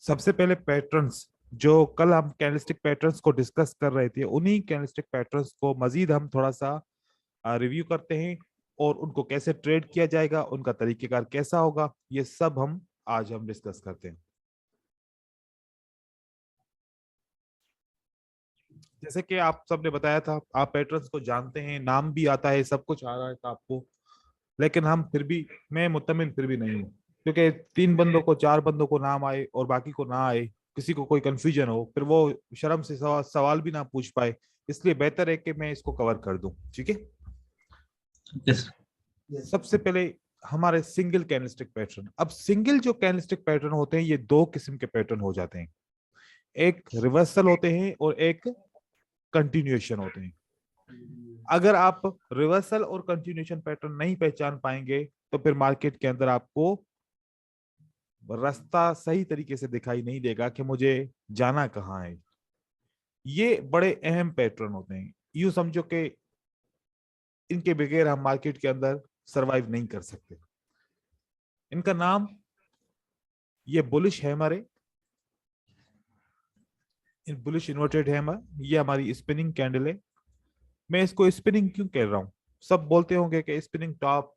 सबसे पहले पैटर्न्स, जो कल हम कैंडलस्टिक पैटर्न्स को डिस्कस कर रहे थे, उन्हीं कैंडलस्टिक पैटर्न्स को मजीद हम थोड़ा सा रिव्यू करते हैं और उनको कैसे ट्रेड किया जाएगा, उनका तरीकेकार कैसा होगा, ये सब आज हम डिस्कस करते हैं। जैसे कि आप सबने बताया था, आप पैटर्न्स को जानते हैं, नाम भी आता है, सब कुछ आ रहा था आपको, लेकिन हम फिर भी, मैं मुतमिन फिर भी नहीं हूँ, क्योंकि 3 बंदों को 4 बंदों को नाम आए और बाकी को ना आए, किसी को कोई कंफ्यूजन हो, फिर वो शर्म से सवाल भी ना पूछ पाए। इसलिए बेहतर है कि मैं इसको कवर कर दूं। ठीक है। Yes. सबसे पहले हमारे सिंगल कैंडलस्टिक पैटर्न। अब सिंगल जो कैंडलस्टिक पैटर्न होते हैं, ये 2 किस्म के पैटर्न हो जाते हैं, एक रिवर्सल होते हैं और एक कंटिन्यूएशन होते हैं। अगर आप रिवर्सल और कंटिन्यूएशन पैटर्न नहीं पहचान पाएंगे तो फिर मार्केट के अंदर आपको रास्ता सही तरीके से दिखाई नहीं देगा कि मुझे जाना कहाँ है। ये बड़े अहम पैटर्न होते हैं, यूं समझो कि इनके बगैर हम मार्केट के अंदर सरवाइव नहीं कर सकते। इनका नाम, ये बुलिश हैमर है, बुलिश इन्वर्टेड हैमर, ये हमारी स्पिनिंग कैंडल है। मैं इसको स्पिनिंग क्यों कह रहा हूँ? सब बोलते होंगे कि स्पिनिंग टॉप,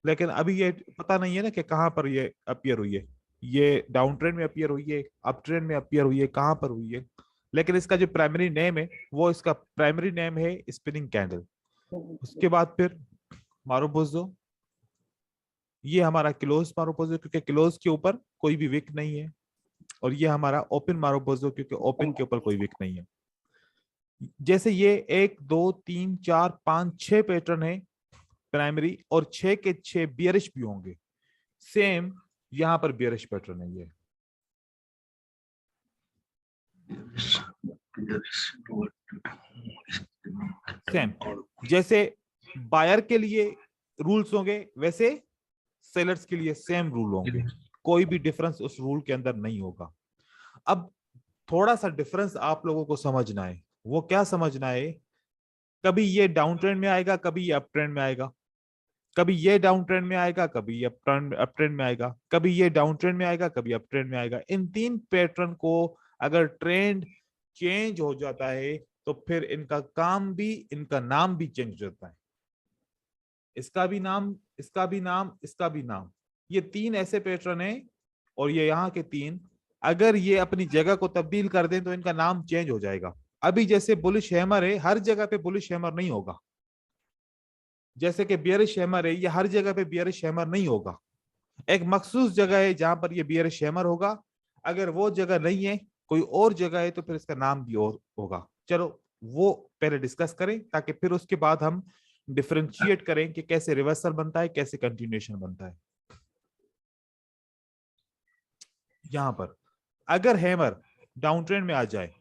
लेकिन अभी ये पता नहीं है ना कि कहां पर ये अपीयर हुई है। ये डाउन ट्रेंड में अपीयर हुई है, अप ट्रेंड में अपीयर हुई है, कहां पर हुई है? लेकिन इसका जो प्राइमरी नेम है, वो इसका प्राइमरी नेम है स्पिनिंग कैंडल। उसके बाद फिर मारुबोजो, ये हमारा क्लोज मारुबोजो, क्योंकि क्लोज के ऊपर कोई भी विक नहीं है। और ये हमारा ओपन मारुबोजो, क्योंकि ओपन के ऊपर कोई विक नहीं है। जैसे ये 1 2 3 4 5 6 पैटर्न है प्राइमरी, और 6 के 6 बियरिश भी होंगे। सेम यहां पर बियरिश पैटर्न है ये। सेम जैसे बायर के लिए रूल्स होंगे, वैसे सेलर्स के लिए सेम रूल होंगे, कोई भी डिफरेंस उस रूल के अंदर नहीं होगा। अब थोड़ा सा डिफरेंस आप लोगों को समझना है। वो क्या समझना है? कभी ये डाउन ट्रेंड में आएगा, कभी ये अप ट्रेंड में आएगा, कभी ये डाउन ट्रेंड में आएगा, कभी ये अप ट्रेंड में आएगा, कभी ये डाउन ट्रेंड में आएगा, कभी अप ट्रेंड में आएगा। इन 3 पैटर्न को अगर ट्रेंड चेंज हो जाता है तो फिर इनका काम भी, इनका नाम भी चेंज हो जाता है। इसका भी नाम, इसका भी नाम, इसका भी नाम। ये 3 ऐसे पैटर्न है, और ये यहाँ के 3, अगर ये अपनी जगह को तब्दील कर दें तो इनका नाम चेंज हो जाएगा। अभी जैसे बुलिश हैमर है, हर जगह पे बुलिश हैमर नहीं होगा। जैसे कि बियरिश हैमर है, ये हर जगह पे बियरिश हैमर नहीं होगा। एक मखसूस जगह है जहां पर ये बियरिश हैमर होगा। अगर वो जगह नहीं है, कोई और जगह है, तो फिर इसका नाम भी और होगा। चलो वो पहले डिस्कस करें, ताकि फिर उसके बाद हम डिफरेंशिएट करें कि कैसे रिवर्सल बनता है, कैसे कंटिन्यूएशन बनता है। यहां पर अगर हैमर डाउन ट्रेंड में आ जाए,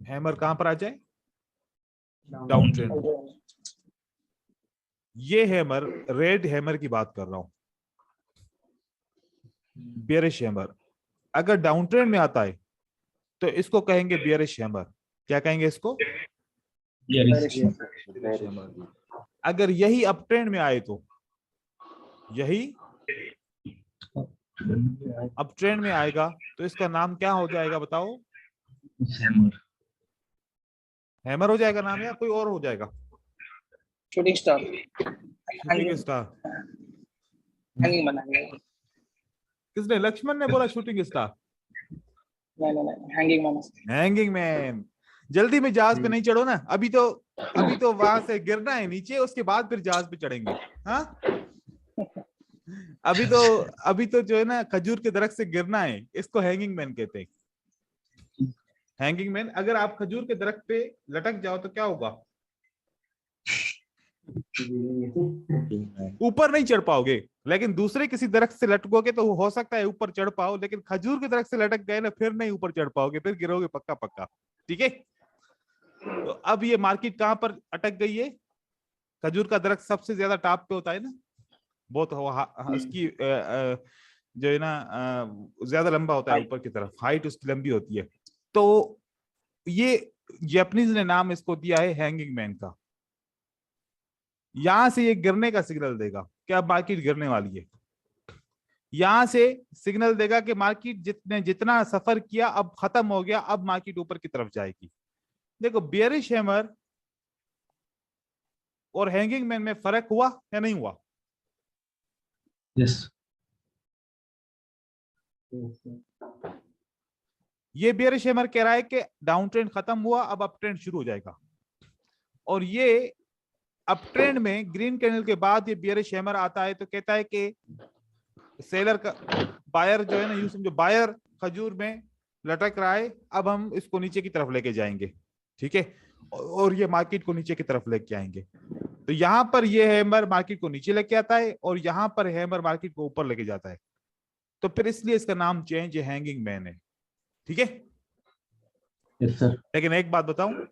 हैमर कहां पर आ जाए? Down trend. ये हैमर, रेड हैमर की बात कर रहा हूं, बियरिश हैमर। अगर डाउन ट्रेंड में आता है तो इसको कहेंगे बियरिश हैमर। क्या कहेंगे इसको? Bearish hammer. अगर यही अप ट्रेंड में आए तो, यही अप ट्रेंड में आएगा तो इसका नाम क्या हो जाएगा बताओ? हैमर हो जाएगा नाम, या कोई और हो जाएगा? Shooting star, shooting star. Hanging man, hanging किसने? लक्ष्मण ने बोला शूटिंग स्टार। नहीं, हैंगिंग मैन। Hanging man. जल्दी में जहाज पे नहीं चढ़ो ना, अभी तो वहां से गिरना है नीचे, उसके बाद फिर जहाज पे चढ़ेंगे। हाँ, अभी तो जो है ना, खजूर के दरख्त से गिरना है, इसको हैंगिंग मैन कहते हैं। हैंगिंग मैन, अगर आप खजूर के दरख्त पे लटक जाओ तो क्या होगा? ऊपर नहीं चढ़ पाओगे, लेकिन दूसरे किसी दरख्त से लटकोगे तो हो सकता है ऊपर चढ़ पाओ, लेकिन खजूर के दरख्त से लटक गए ना, फिर नहीं ऊपर चढ़ पाओगे, फिर गिरोगे पक्का पक्का। ठीक है। तो अब ये मार्केट कहां पर अटक गई है? खजूर का दरख्त सबसे ज्यादा टॉप पे होता है ना, बहुत उसकी जो है ना ज्यादा लंबा होता है, ऊपर की तरफ हाइट उसकी लंबी होती है। तो ये जापानीज ने नाम इसको दिया है हैंगिंग मैन का। यहां से ये गिरने का सिग्नल देगा कि अब मार्केट गिरने वाली है। यहां से सिग्नल देगा कि मार्केट जितना सफर किया अब खत्म हो गया, अब मार्केट ऊपर की तरफ जाएगी। देखो बियरिश हैमर और हैंगिंग मैन में फर्क हुआ या नहीं हुआ? Yes. ये बियरिश हैमर कह रहा है कि डाउन ट्रेंड खत्म हुआ, अब अप ट्रेंड शुरू हो जाएगा। और ये अप ट्रेंड में ग्रीन कैंडल के बाद ये बियरिश हैमर आता है तो कहता है कि सेलर का बायर जो है ना, यूं समझो बायर खजूर में लटक रहा है, अब हम इसको नीचे की तरफ लेके जाएंगे, ठीक है, और ये मार्केट को नीचे की तरफ लेके आएंगे। तो यहां पर ये हैमर मार्केट को नीचे लेके आता है और यहां पर हैमर मार्केट को ऊपर लेके जाता है, तो फिर इसलिए इसका नाम चेंज है, हैंगिंग मैन है, ठीक है। Yes, sir. लेकिन एक बात बताऊं,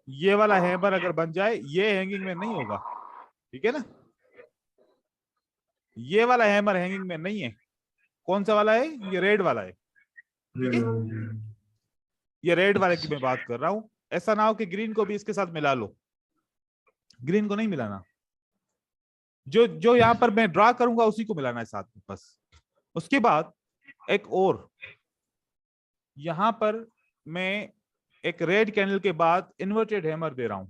ये वाला हैमर अगर बन जाए ये हैंगिंग मैन नहीं होगा, ठीक है ना। ये वाला हैमर हैंगिंग मैन नहीं है। कौन सा वाला है? ये रेड वाला है, ठीक है। ये रेड वाले की मैं बात कर रहा हूं। ऐसा ना हो कि ग्रीन को भी इसके साथ मिला लो, ग्रीन को नहीं मिलाना। जो जो यहां पर मैं ड्रा करूंगा उसी को मिलाना है साथ में बस। उसके बाद एक और, यहां पर मैं एक रेड कैंडल के बाद इन्वर्टेड हैमर दे रहा हूं।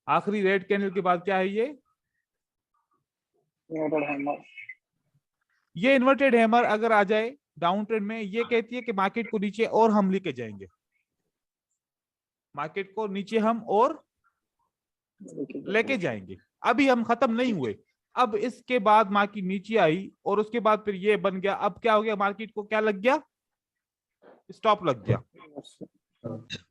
आखिरी रेड कैंडल के बाद क्या है ये? Inverted hammer. ये इन्वर्टेड हैमर अगर आ जाए डाउन ट्रेंड में, ये कहती है कि मार्केट को नीचे और हम लेके जाएंगे, मार्केट को नीचे हम और लेके जाएंगे। अभी हम खत्म नहीं हुए, अब इसके बाद मार्केट नीचे आई और उसके बाद फिर ये बन गया। अब क्या हो गया? मार्केट को क्या लग गया? स्टॉप लग गया।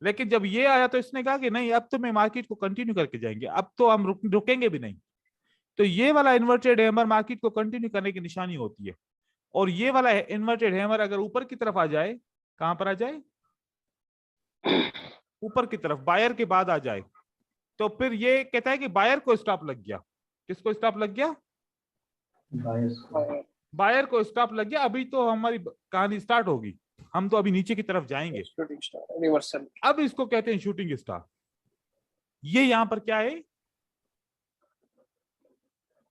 लेकिन जब ये आया तो इसने कहा कि नहीं, अब तो मैं मार्केट को कंटिन्यू करके जाएंगे, अब तो हम रुकेंगे भी नहीं। तो ये वाला इन्वर्टेड हैमर मार्केट को कंटिन्यू करने की निशानी होती है। और ये वाला इन्वर्टेड हैमर अगर ऊपर की तरफ आ जाए, कहां पर आ जाए? ऊपर की तरफ, बायर के बाद आ जाए, तो फिर ये कहता है कि बायर को स्टॉप लग गया। किसको स्टॉप लग गया? बायर को स्टॉप लग गया। अभी तो हमारी कहानी स्टार्ट होगी, हम तो अभी नीचे की तरफ जाएंगे। Shooting star. Reversal. अब इसको कहते हैं शूटिंग स्टार। ये यहां पर क्या है?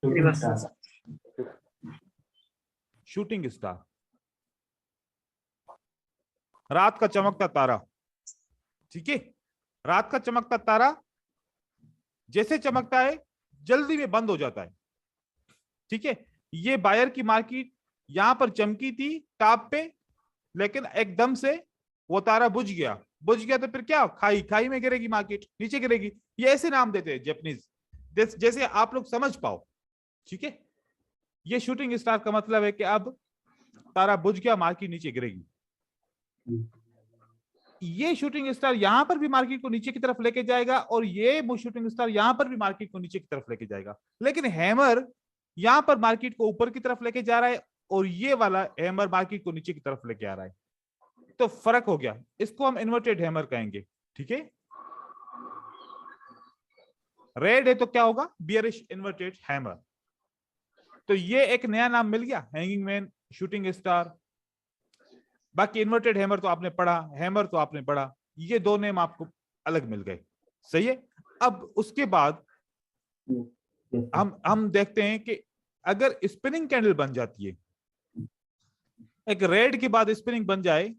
Reversal. शूटिंग स्टार, रात का चमकता तारा, ठीक है। रात का चमकता तारा जैसे चमकता है जल्दी में बंद हो जाता है, ठीक है। ये बायर की मार्केट यहां पर चमकी थी टॉप पे, लेकिन एकदम से वो तारा बुझ गया। बुझ गया तो फिर क्या? खाई खाई में गिरेगी मार्केट, नीचे गिरेगी। ये ऐसे नाम देते हैं जापानीज, जैसे आप लोग समझ पाओ, ठीक है। ये शूटिंग स्टार का मतलब है कि अब तारा बुझ गया, मार्केट नीचे गिरेगी। ये शूटिंग स्टार यहां पर भी मार्केट को नीचे की तरफ लेके जाएगा और ये शूटिंग स्टार यहां पर भी मार्केट को नीचे की तरफ लेके जाएगा। लेकिन हैमर यहां पर मार्केट को ऊपर की तरफ लेके जा रहा है और ये वाला हैमर मार्केट को नीचे की तरफ लेके आ रहा है, तो फर्क हो गया। इसको हम इन्वर्टेड हैमर कहेंगे, ठीक है। रेड है तो क्या होगा? Bearish inverted hammer. तो ये एक नया नाम मिल गया, हैंगिंग मैन, शूटिंग स्टार। बाकी इन्वर्टेड हैमर तो आपने पढ़ा, हैमर तो आपने पढ़ा, ये दो नेम आपको अलग मिल गए, सही है। अब उसके बाद हम देखते हैं कि अगर स्पिनिंग कैंडल बन जाती है, एक रेड के बाद स्पिनिंग बन जाए,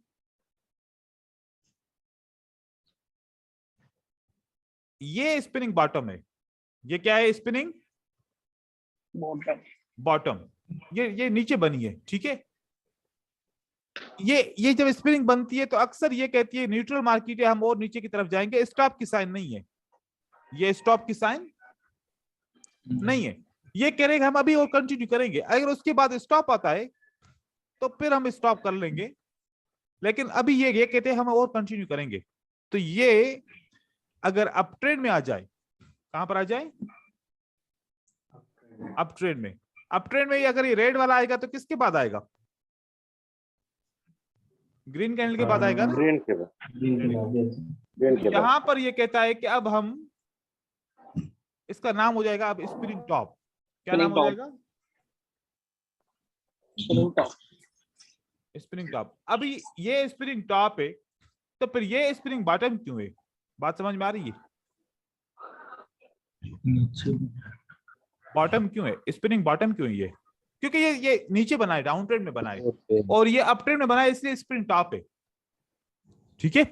ये स्पिनिंग बॉटम है। ये क्या है? Spinning Bottom. बॉटम। ये नीचे बनी है, ठीक है। ये जब स्पिनिंग बनती है तो अक्सर ये कहती है न्यूट्रल मार्केट है, हम और नीचे की तरफ जाएंगे। स्टॉप की साइन नहीं है, ये स्टॉप की साइन नहीं है। ये कह रहे हैं हम अभी और कंटिन्यू करेंगे। अगर उसके बाद स्टॉप आता है तो फिर हम स्टॉप कर लेंगे, लेकिन अभी ये कहते हैं हम और कंटिन्यू करेंगे। तो ये अगर अप ट्रेंड में आ जाए, कहां पर आ जाए? अप ट्रेंड में। अप ट्रेंड में अगर ये रेड वाला आएगा तो किसके बाद आएगा? ग्रीन कैंडल के बाद आएगा ना। ग्रीन के बाद यहां पर ये कहता है कि अब हम, इसका नाम हो जाएगा अब स्पिनिंग टॉप। क्या नाम हो जाएगा? Shooting top. Spinning top. अभी ये स्पिनिंग टॉप है तो फिर ये स्पिनिंग बॉटम क्यों है? बात समझ में आ रही है? बॉटम क्यों है? स्पिनिंग बॉटम क्यों है ये? क्योंकि ये नीचे बना है, डाउन ट्रेंड में बना है, और ये अप ट्रेंड में बना है, इसलिए स्प्रिंग टॉप है। ठीक है,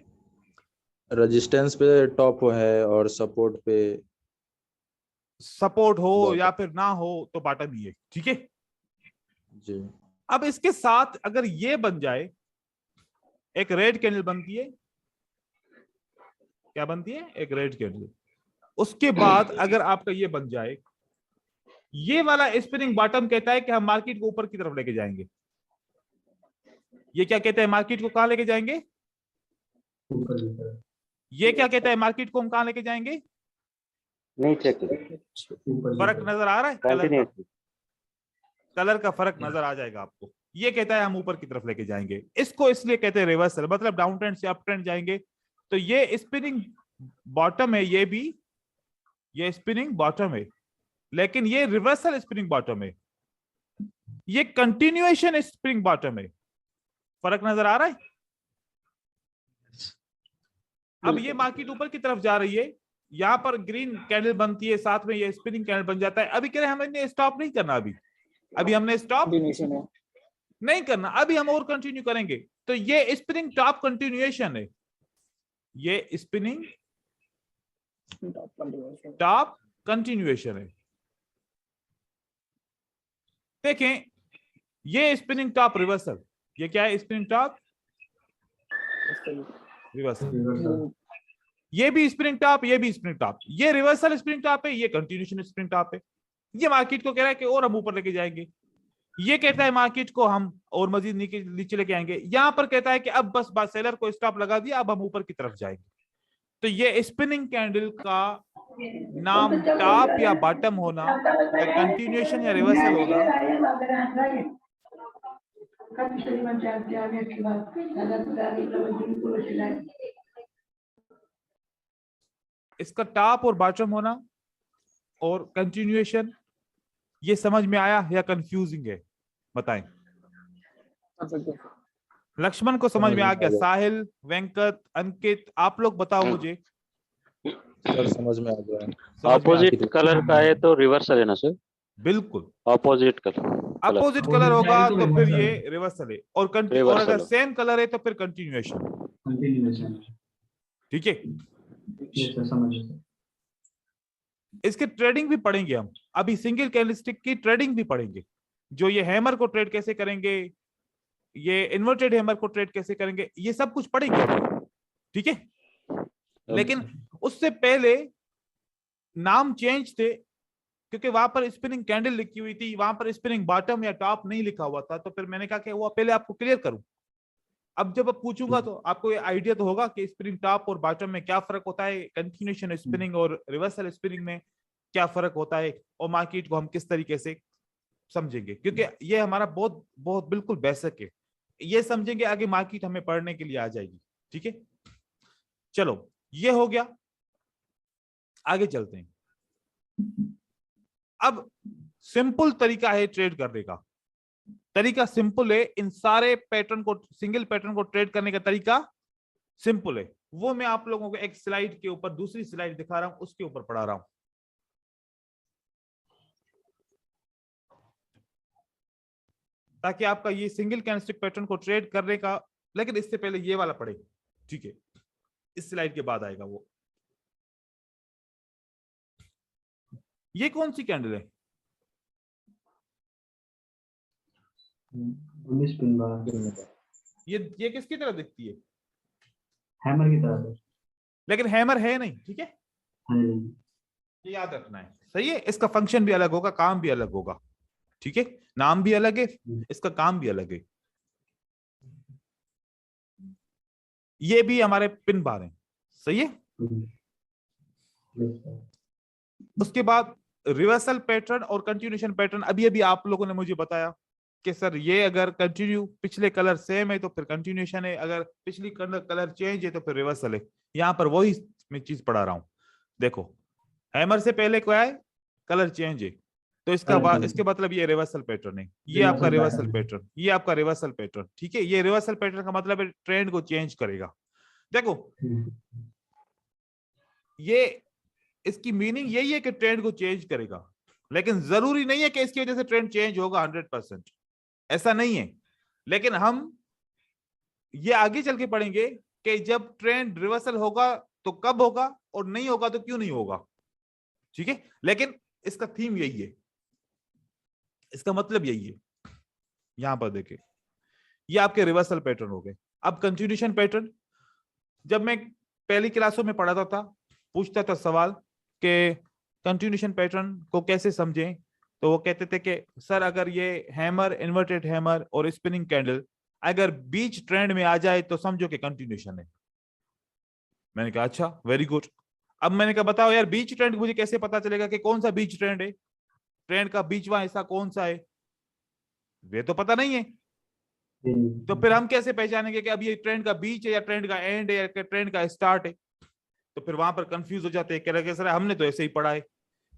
रेजिस्टेंस पे टॉप है और सपोर्ट पे सपोर्ट हो Bottom. या फिर ना हो तो बॉटम ही है। ठीक है, जी। अब इसके साथ अगर ये बन जाए, एक रेड कैंडल बनती है, क्या बनती है, एक रेड कैंडल, उसके बाद अगर आपका ये बन जाए, ये वाला स्पिनिंग बॉटम कहता है कि हम मार्केट को ऊपर की तरफ लेके जाएंगे। ये क्या कहता है, मार्केट को कहां लेके जाएंगे, ये क्या कहता है, मार्केट को हम कहां लेके जाएंगे, नीचे की फर्क नजर आ रहा है, कंटिन्यूसली कलर का फर्क नजर आ जाएगा आपको। ये कहता है हम ऊपर की तरफ लेके जाएंगे, इसको इसलिए कहते हैं रिवर्सल, मतलब डाउन ट्रेंड से अप ट्रेंड जाएंगे। तो ये स्पिनिंग बॉटम है, ये भी ये स्पिनिंग बॉटम है, लेकिन ये रिवर्सल स्प्रिंग बॉटम है, ये कंटिन्यूएशन स्प्रिंग बॉटम है। फर्क नजर आ रहा है। अब ये मार्केट ऊपर की तरफ जा रही है, यहां पर ग्रीन कैंडल बनती है, साथ में ये स्पिनिंग कैंडल बन जाता है। अभी कह रहे हैं हमने स्टॉप नहीं करना, अभी हमने स्टॉप नहीं करना, अभी हम और कंटिन्यू करेंगे। तो ये स्पिनिंग टॉप कंटिन्यूएशन है, ये स्पिनिंग टॉप कंटिन्यूएशन है। देखें, ये स्पिनिंग टॉप रिवर्सल, ये क्या है, स्पिनिंग टॉप रिवर्सल, ये भी स्प्रिंग टॉप, ये भी स्प्रिंग टॉप, ये रिवर्सल स्प्रिंग टॉप है, ये कंटिन्यूएशन स्प्रिंग टॉप है। ये मार्केट को कह रहा है कि और हम ऊपर लेके जाएंगे, ये कहता है मार्केट को हम और मजीद नीचे लेके आएंगे। यहां पर कहता है कि अब बस सेलर को स्टॉप लगा दिया, अब हम ऊपर की तरफ जाएंगे। तो ये स्पिनिंग कैंडल का नाम टॉप या बॉटम होना, या कंटिन्यूएशन या रिवर्सल होना, इसका टॉप और बॉटम होना और कंटिन्यूएशन, ये समझ में आया या कंफ्यूजिंग है, बताएं। लक्ष्मण को समझ में आ गया, साहिल, वेंकट, अंकित, आप लोग बताओ मुझे। सर समझ में आ गया। ऑपोजिट कलर का है तो रिवर्सल है ना सर? बिल्कुल, ऑपोजिट कलर होगा तो फिर ये रिवर्सल है, और अगर सेम कलर है तो फिर कंटिन्यूएशन। ठीक है, इसके ट्रेडिंग भी पढ़ेंगे हम, अभी सिंगल कैंडलस्टिक की ट्रेडिंग भी पढ़ेंगे, जो ये हैमर को ट्रेड कैसे करेंगे, ये इन्वर्टेड हैमर को ट्रेड कैसे करेंगे, ये सब कुछ पढ़ेंगे। ठीक है, लेकिन उससे पहले नाम चेंज थे, क्योंकि वहां पर स्पिनिंग कैंडल लिखी हुई थी, वहां पर स्पिनिंग बॉटम या टॉप नहीं लिखा हुआ था, तो फिर मैंने कहा कि वो पहले आपको क्लियर करूं। अब जब आप पूछूंगा तो आपको ये आइडिया तो होगा कि स्पिनिंग टॉप और बॉटम में क्या फर्क होता है, कंटिन्यूएशन स्पिनिंग और रिवर्सल स्पिनिंग में क्या फर्क होता है, और मार्केट को हम किस तरीके से समझेंगे, क्योंकि ये हमारा बहुत बहुत बिल्कुल बेसिक है, ये समझेंगे आगे मार्केट हमें पढ़ने के लिए आ जाएगी। ठीक है, चलो ये हो गया, आगे चलते हैं। अब सिंपल तरीका है ट्रेड करने का, तरीका सिंपल है, इन सारे पैटर्न को, सिंगल पैटर्न को ट्रेड करने का तरीका सिंपल है। वो मैं आप लोगों को एक स्लाइड के ऊपर, दूसरी स्लाइड दिखा रहा हूं, उसके ऊपर पढ़ा रहा हूं। ताकि आपका ये सिंगल कैंडलस्टिक पैटर्न को ट्रेड करने का, लेकिन इससे पहले ये वाला पढ़े। ठीक है, इस स्लाइड के बाद आएगा वो। ये कौन सी कैंडल है, ये किसकी तरह दिखती है, हैमर की तरह, लेकिन हैमर है नहीं। ठीक है, ये याद रखना है, सही है। इसका फंक्शन भी अलग होगा, काम भी अलग होगा। ठीक है, नाम भी अलग है, इसका काम भी अलग है। ये भी हमारे पिन बार हैं, सही है। उसके बाद रिवर्सल पैटर्न और कंटिन्यूएशन पैटर्न, अभी अभी आप लोगों ने मुझे बताया कि सर ये अगर कंटिन्यू, पिछले कलर सेम है तो फिर कंटिन्यूएशन है, अगर पिछली कलर चेंज है तो फिर रिवर्सल है। यहां पर वही मैं चीज पढ़ा रहा हूं। देखो, हैमर से पहले क्या है, कलर चेंज है, तो इसके मतलब ये रिवर्सल पैटर्न है, ये आपका रिवर्सल पैटर्न, ये आपका रिवर्सल पैटर्न। ठीक है, ये रिवर्सल पैटर्न का मतलब है ट्रेंड को चेंज करेगा। देखो, ये इसकी मीनिंग यही है कि ट्रेंड को चेंज करेगा। लेकिन जरूरी नहीं है कि इसकी वजह से ट्रेंड चेंज होगा 100%, ऐसा नहीं है। लेकिन हम ये आगे चल के पढ़ेंगे कि जब ट्रेंड रिवर्सल होगा तो कब होगा और नहीं होगा तो क्यों नहीं होगा, ठीक है। लेकिन इसका थीम यही है, इसका मतलब यही है। यहां पर देखिए, ये आपके रिवर्सल पैटर्न हो गए। अब कंटिन्यूएशन पैटर्न, जब मैं पहली क्लासों में पढ़ाता था, पूछता था सवाल कि कंटिन्यूएशन पैटर्न को कैसे समझें, तो वो कहते थे कि सर अगर ये हैमर, इन्वर्टेड हैमर और स्पिनिंग कैंडल अगर बीच ट्रेंड में आ जाए तो समझो कि कंटिन्यूएशन है। मैंने कहा अच्छा, वेरी गुड। अब मैंने कहा बताओ यार, बीच ट्रेंड मुझे कैसे पता चलेगा कि कौन सा बीच ट्रेंड है, ट्रेंड का बीचवा हिस्सा कौन सा है, वे तो पता नहीं है। तो फिर हम कैसे पहचानेंगे कि अब ये ट्रेंड का बीच है या ट्रेंड का एंड है या ट्रेंड का स्टार्ट है? तो फिर वहां पर कंफ्यूज हो जाते हैं, कह रहे सर हमने तो ऐसे ही पढ़ा है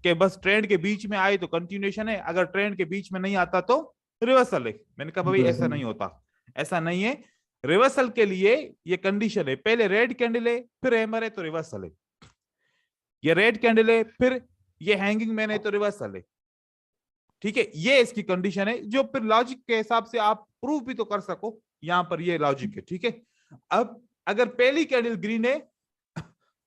कि बस ट्रेंड के बीच में आए तो कंटिन्यूएशन है, अगर ट्रेंड के बीच में नहीं आता तो रिवर्सल है। मैंने कहा भाई ऐसा नहीं होता, ऐसा नहीं है। रिवर्सल के लिए ये कंडीशन है, पहले रेड कैंडल है फिर हैमर है तो रिवर्सल है, ये रेड कैंडल है फिर ये हैंगिंग मैन है तो रिवर्सल है, ठीक है। ये इसकी कंडीशन है जो फिर लॉजिक के हिसाब से आप प्रूव भी तो कर सको, यहां पर ये लॉजिक है, ठीक है। अब अगर पहली कैंडल ग्रीन है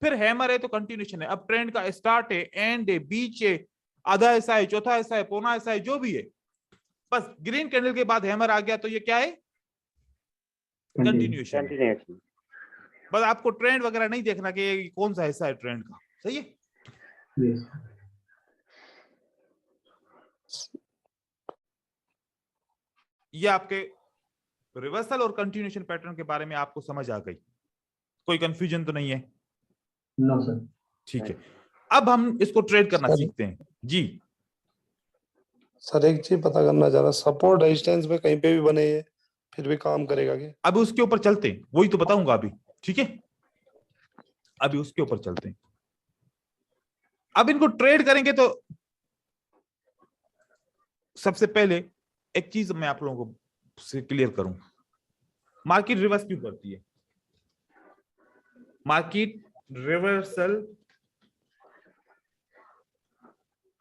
फिर हैमर है तो कंटिन्यूएशन है। अब ट्रेंड का स्टार्ट है, एंड है, बीच है, आधा हिस्सा है, चौथा हिस्सा है, पौना हिस्सा है, जो भी है, बस ग्रीन कैंडल के बाद हैमर आ गया तो ये क्या है? कंटिन्यूएशन। बस आपको ट्रेंड वगैरह नहीं देखना कि ये कौन सा हिस्सा है ट्रेंड का, सही है। Yes. ये आपके रिवर्सल और कंटिन्यूएशन पैटर्न के बारे में आपको समझ आ गई, कोई कंफ्यूजन तो नहीं है? No sir. ठीक है, अब हम इसको ट्रेड करना सीखते हैं जी। सर एक चीज पता करना चाह रहा, सपोर्ट रेजिस्टेंस में कहीं पे भी बने ये फिर भी काम करेगा क्या? अभी उसके ऊपर चलते हैं, वही तो बताऊंगा अभी, ठीक है। अभी उसके ऊपर चलते हैं। अब इनको ट्रेड करेंगे तो सबसे पहले एक चीज मैं आप लोगों को से क्लियर करूं, मार्केट रिवर्स क्यों करती है? मार्केट रिवर्सल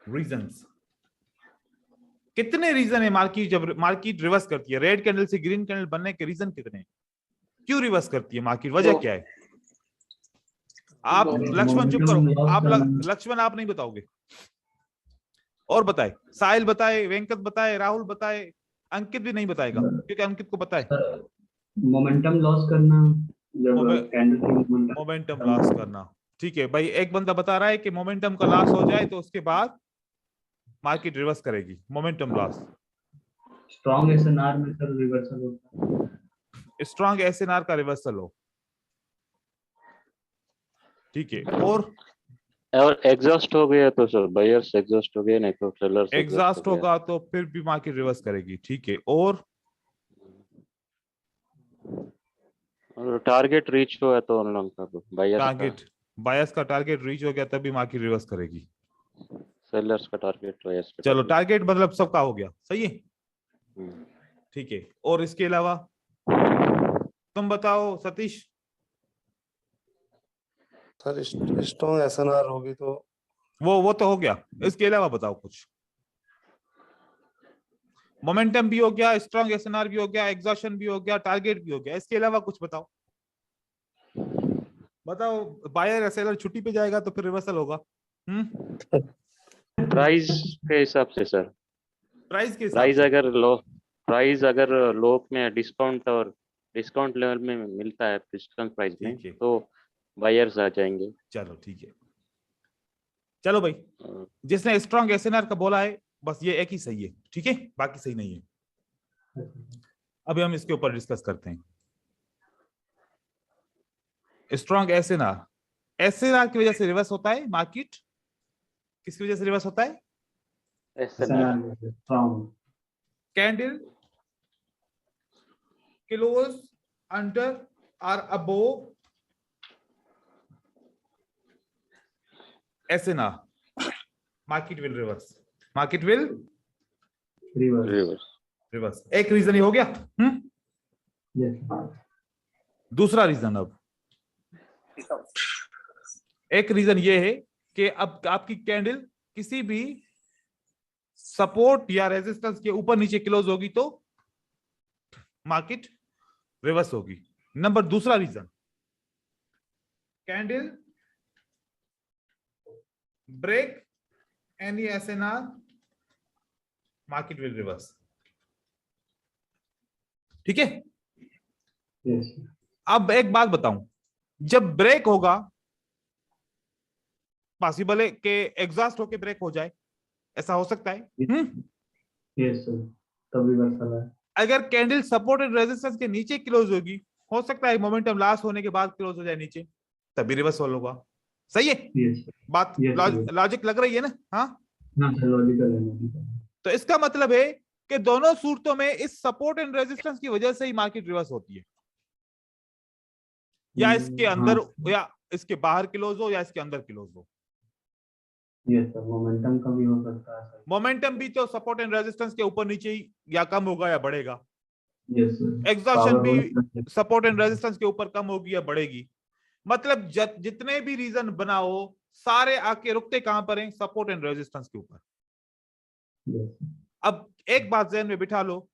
रीजंस, कितने रीजन है मार्केट जब मार्केट रिवर्स करती है? रेड कैंडल से ग्रीन कैंडल बनने के रीजन कितने हैं? क्यों रिवर्स करती है मार्केट, वजह क्या है? आप लक्ष्मण चुप करो, आप लक्ष्मण आप नहीं बताओगे, और बताए, साहिल बताए, वेंकट बताए, राहुल बताए, अंकित भी नहीं बताएगा क्योंकि अंकित को पता है मोमेंटम लॉस करना, जब कैंडल की मोमेंटम लॉस करना। ठीक है भाई, एक बंदा बता रहा है कि मोमेंटम का लॉस हो जाए तो उसके बाद मार्केट रिवर्स करेगी, मोमेंटम लॉस। स्ट्रॉन्ग एसएनआर में सर रिवर्सल होता है, स्ट्रॉन्ग एसएनआर का रिवर्सल हो, ठीक है। और एग्जॉस्ट हो गया तो सर बायर्स एग्जॉस्ट हो गए, नहीं तो सेलर्स एग्जॉस्ट होगा तो फिर भी मार्केट रिवर्स करेगी, ठीक है। और टारगेट रीच हुआ तो उन लोगों का बायर्स टारगेट, बायर्स का टारगेट रीच हो गया तभी मार्केट रिवर्स करेगी। सेलर्स का टारगेट, बायर्स का चलो टारगेट मतलब सबका हो गया, सही है, target। ठीक है। और इसके अलावा तुम बताओ सतीश। सर स्ट्रॉन्ग एसएनआर होगी तो वो तो हो गया, इसके अलावा बताओ कुछ। मोमेंटम भी हो गया, स्ट्रॉन्ग एसएनआर भी हो गया, एग्जॉशन भी हो गया, टारगेट भी हो गया, इसके अलावा कुछ बताओ। बताओ, बायर या सेलर छुट्टी पे जाएगा तो फिर रिवर्सल होगा। प्राइस के हिसाब से सर, प्राइस के प्राइस अगर लो में डिस्काउंट और डिस्काउंट लेवल में मिलता है डिस्काउंट प्राइस में, ठीक है। तो बायर्स आ जाएंगे। चलो ठीक है, चलो भाई, जिसने स्ट्रॉन्ग एसएनआर का बोला है बस ये एक ही सही है, ठीक है, बाकी सही नहीं है। अभी हम इसके ऊपर डिस्कस करते हैं। स्ट्रॉन्ग एसएनआर, एसएनआर की वजह से रिवर्स होता है मार्केट, किसकी वजह से रिवर्स होता है? SNR strong candle close under और above SNR, market will reverse, market will reverse. एक रीजन ही हो गया। दूसरा रीजन, अब एक रीजन ये है कि अब आपकी कैंडल किसी भी सपोर्ट या रेजिस्टेंस के ऊपर नीचे क्लोज होगी तो मार्केट रिवर्स होगी। नंबर दूसरा reason, candle break any SNR, market will reverse. ठीक है, Yes. अब एक बात बताऊं, जब ब्रेक होगा पॉसिबल है कि एग्जॉस्ट होके ब्रेक हो जाए, ऐसा हो सकता है। Yes, sir. तब रिवर्सल है। अगर कैंडल सपोर्ट एंड रेजिस्टेंस के नीचे क्लोज होगी, हो सकता है मोमेंटम लास्ट होने के बाद क्लोज हो जाए नीचे, तभी रिवर्सल होगा। सही है Yes. बात? Yes, sir. लॉजिक लग रही है ना? हाँ, हाँ सर, लॉजिकल है, लॉजिकल है। तो इसका मतलब है कि दोनों सूरतों में इस सपोर्ट एंड रेजिस्टेंस की वजह से ही मार्केट रिवर्स होती है, या इसके अंदर हाँ, या इसके बाहर क्लोज हो या इसके अंदर क्लोज हो। यस सर, मोमेंटम कम ही हो सकता है सर। मोमेंटम भी तो सपोर्ट एंड रेजिस्टेंस के ऊपर नीचे ही या कम होगा या बढ़ेगा। Yes sir. एग्जॉशन भी पावर सपोर्ट एंड रेजिस्टेंस के ऊपर कम होगी या बढ़ेगी। मतलब जितने भी रीजन बनाओ सारे आके रुकते कहां पर हैं? सपोर्ट एंड रेजिस्टेंस के ऊपर। अब एक बात ज़हन में बिठा लो,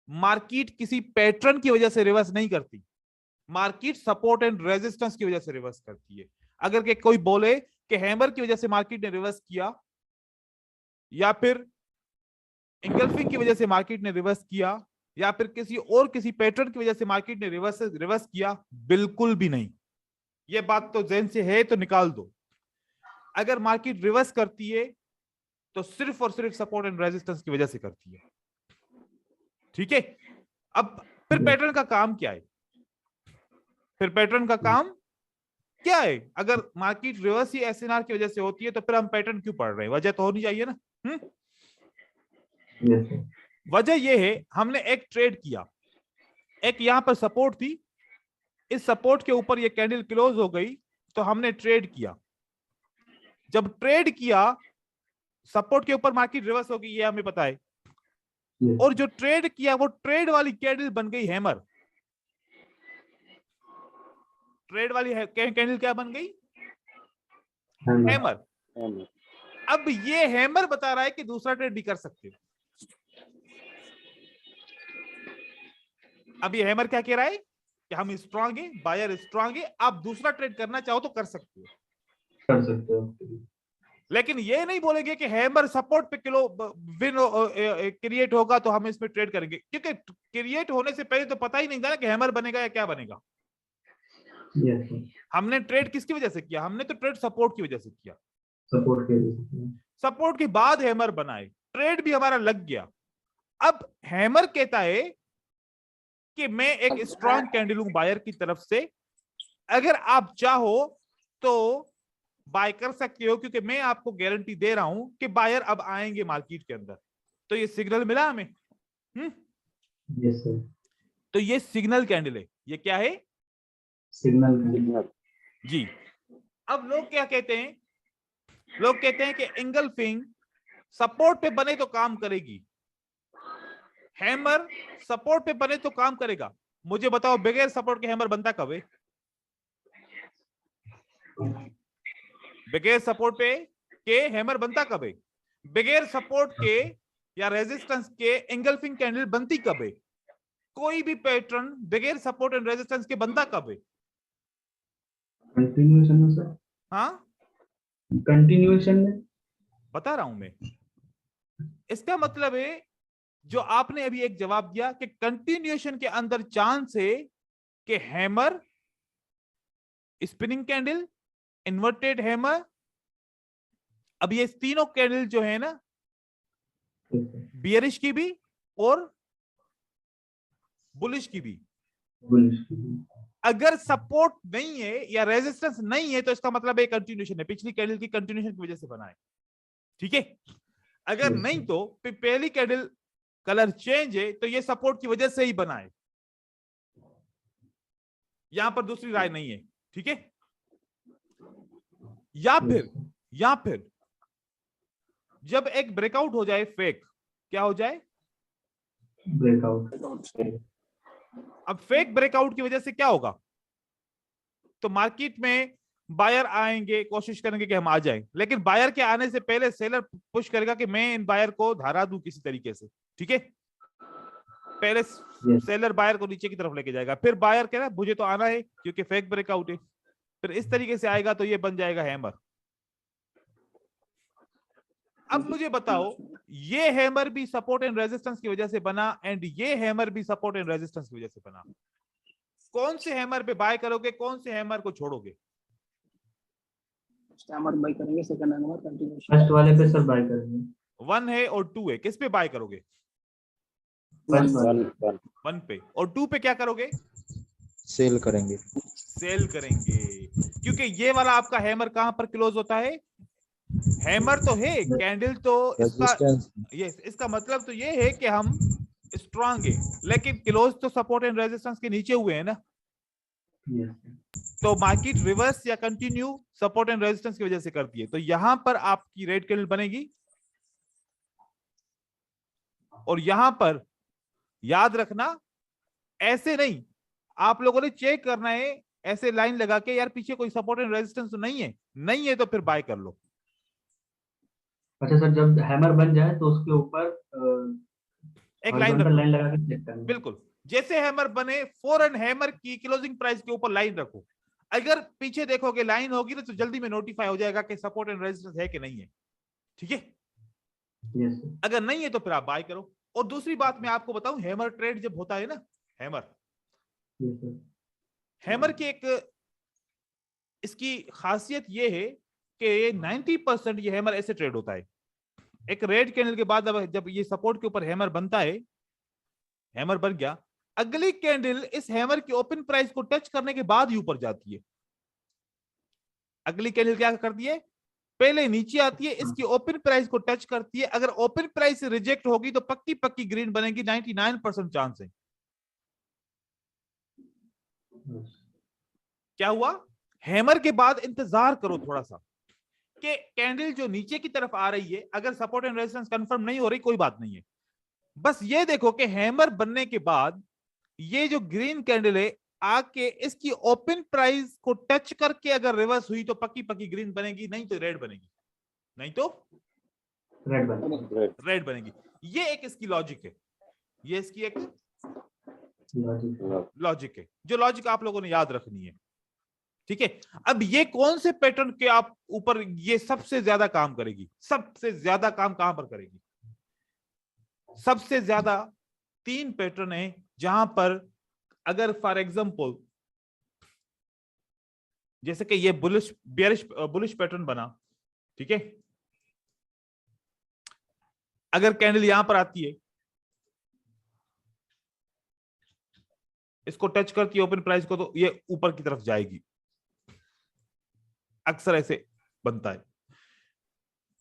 मार्केट किसी पैटर्न की वजह से रिवर्स नहीं करती, मार्केट सपोर्ट एंड रेजिस्टेंस की वजह से रिवर्स करती है। अगर के कोई बोले कि हैमर की वजह से मार्केट ने रिवर्स किया या फिर इंगल्फिंग की वजह से मार्केट ने रिवर्स किया या फिर किसी पैटर्न की वजह से मार्केट ने रिवर्स किया, बिल्कुल भी नहीं। ये बात तो ज़हन से है तो निकाल दो। अगर मार्केट रिवर्स करती है तो सिर्फ और सिर्फ सपोर्ट एंड रेजिस्टेंस की वजह से करती है। ठीक है, अब फिर पैटर्न का काम क्या है? फिर पैटर्न का काम क्या है? अगर मार्केट रिवर्स ही एसएनआर की वजह से होती है तो फिर हम पैटर्न क्यों पढ़ रहे हैं? वजह तो होनी चाहिए ना। वजह यह है, हमने एक ट्रेड किया, एक यहां पर सपोर्ट थी, इस सपोर्ट के ऊपर ये कैंडल क्लोज हो गई तो हमने ट्रेड किया। जब ट्रेड किया सपोर्ट के ऊपर मार्केट रिवर्स होगी, ये हमें पता है। और जो ट्रेड किया वो ट्रेड वाली कैंडल बन गई हैमर। ट्रेड वाली कैंडल क्या बन गई? हैमर। अब ये हैमर बता रहा है कि दूसरा ट्रेड भी कर सकते हो। अब ये हैमर क्या कह रहा है कि हम स्ट्रांग है, बायर स्ट्रांग है, आप दूसरा ट्रेड करना चाहो तो कर सकते हो। लेकिन ये नहीं बोलेंगे कि हैमर सपोर्ट पे विन क्रिएट होगा तो हम इसमें ट्रेड करेंगे, क्योंकि क्रिएट होने से पहले तो पता ही नहीं था ना कि हैमर बनेगा या क्या बनेगा। हमने ट्रेड किसकी वजह से किया? हमने तो ट्रेड सपोर्ट की वजह से किया। सपोर्ट के बाद हैमर बनाए, ट्रेड भी हमारा लग गया। अब हैमर कहता है कि मैं एक स्ट्रांग कैंडल हूं बायर की तरफ से, अगर आप चाहो तो बाय कर सकते हो, क्योंकि मैं आपको गारंटी दे रहा हूं कि बायर अब आएंगे मार्केट के अंदर। तो ये सिग्नल मिला हमें। Yes sir. तो ये सिग्नल कैंडल है। ये क्या है? सिग्नल जी। अब लोग क्या कहते हैं? लोग कहते हैं कि इंगल्फिंग सपोर्ट पे बने तो काम करेगी, हैमर सपोर्ट पे बने तो काम करेगा। मुझे बताओ बगैर सपोर्ट के हैमर बनता कब है? बगैर सपोर्ट पे के हैमर बनता कब है? बगैर सपोर्ट के या रेजिस्टेंस के इंगल्फिंग कैंडल बनती कब है? कोई भी पैटर्न बगैर सपोर्ट एंड रेजिस्टेंस के बनता कब है? कंटिन्यूएशन में सर। हाँ, कंटिन्यूएशन में बता रहा हूं मैं। इसका मतलब है जो आपने अभी एक जवाब दिया कि कंटिन्यूएशन के अंदर चांस है कि hammer, spinning candle, inverted hammer, अब ये तीनों कैंडल जो है ना, बियरिश की भी और बुलिश की भी, अगर सपोर्ट नहीं है या रेजिस्टेंस नहीं है तो इसका मतलब है कंटिन्यूएशन है, पिछली कैंडल की कंटिन्यूएशन की वजह से बना है। ठीक है, अगर नहीं तो पहली कैंडल कलर चेंज है तो ये सपोर्ट की वजह से ही बना है, यहां पर दूसरी राय नहीं है। ठीक है, या फिर जब एक ब्रेकआउट हो जाए, फेक क्या हो जाए? ब्रेकआउट। अब फेक ब्रेकआउट की वजह से क्या होगा? तो मार्केट में बायर आएंगे, कोशिश करेंगे कि हम आ जाएं, लेकिन बायर के आने से पहले सेलर पुश करेगा कि मैं इन बायर को धारा दूं किसी तरीके से, ठीक है। पहले सेलर बायर को नीचे की तरफ लेके जाएगा, फिर बायर कह रहा है मुझे तो आना है क्योंकि फेक ब्रेकआउट है, फिर इस तरीके से आएगा तो ये बन जाएगा हैमर। अब मुझे बताओ, ये हैमर भी सपोर्ट एंड रेजिस्टेंस की वजह से बना एंड ये हैमर भी सपोर्ट एंड रेजिस्टेंस की वजह से बना। कौन से हैमर पे बाय करोगे, कौन से हैमर को छोड़ोगे? हैमर बाय करेंगे, सेकंड हैमर कंटिन्यूएशन। फर्स्ट वाले पे सर बाय करेंगे। 1 है और 2 है, किस पे बाय करोगे? फर्स्ट वाले 1 पे। और 2 पे क्या करोगे? सेल करेंगे। सेल करेंगे, क्योंकि ये वाला आपका हैमर कहां पर क्लोज होता है? हैमर तो है, कैंडल तो इसका मतलब तो ये है कि हम स्ट्रांग है, लेकिन क्लोज तो सपोर्ट एंड रेजिस्टेंस के नीचे हुए हैं ना। तो मार्केट रिवर्स या कंटिन्यू सपोर्ट एंड रेजिस्टेंस की वजह से करती है, तो यहां पर आपकी रेड कैंडल बनेगी और यहां पर याद रखना ऐसे नहीं, आप लोगों ने चेक करना है ऐसे लाइन लगा के, यार पीछे कोई सपोर्ट एंड रेजिस्टेंस तो नहीं है, नहीं है तो फिर बाय कर लो। अच्छा सर, जब हैमर बन जाए तो उसके ऊपर एक लाइन रखो, लाइन लगा के चेक करना। बिल्कुल जैसे हैमर बने फौरन हैमर की क्लोजिंग प्राइस के ऊपर लाइन रखो। अगर पीछे देखोगे लाइन होगी ना तो जल्दी में नोटिफाई हो जाएगा कि सपोर्ट एंड रेजिस्टेंस है कि नहीं है, ठीक है। Yes sir. अगर नहीं है तो फिर आप बाय करो। और दूसरी बात मैं आपको बताऊं, हैमर ट्रेड जब होता है ना, यस सर। हैमर की एक इसकी खासियत ये है कि 90% ये हैमर ऐसे ट्रेड होता है। एक रेड कैंडल के बाद जब ये सपोर्ट के ऊपर हैमर बनता है, हैमर बन गया, अगली कैंडल इस हैमर की ओपन प्राइस को टच करने के बाद ही ऊपर जाती है। अगली कैंडल क्या करती है? पहले नीचे आती है, इसकी ओपन प्राइस को टच करती है, अगर ओपन प्राइस रिजेक्ट होगी तो पक्की पक्की ग्रीन बनेगी, 99% चांस है। क्या हुआ? हैमर के बाद इंतजार करो थोड़ा सा कि कैंडल जो नीचे की तरफ आ रही है, अगर सपोर्ट एंड रेजिस्टेंस कंफर्म नहीं हो रही कोई बात नहीं है, बस ये देखो कि हैमर बनने के बाद ये जो ग्रीन कैंडल है आके इसकी ओपन प्राइस को टच करके अगर रिवर्स हुई तो पक्की पक्की ग्रीन बनेगी, नहीं तो रेड बनेगी, नहीं तो रेड बनेगी। ये एक इसकी लॉजिक है, ये इसकी एक लॉजिक है, जो लॉजिक आप लोगों ने याद रखनी है, ठीक है। अब ये कौन से पैटर्न के आप ऊपर ये सबसे ज्यादा काम करेगी? सबसे ज्यादा काम कहां पर करेगी? सबसे ज्यादा 3 पैटर्न है जहां पर अगर फॉर एग्जांपल जैसे कि ये बुलिश पैटर्न बना, ठीक है, अगर कैंडल यहां पर आती है, इसको टच करती है ओपन प्राइस को, तो ये ऊपर की तरफ जाएगी, अक्सर ऐसे बनता है।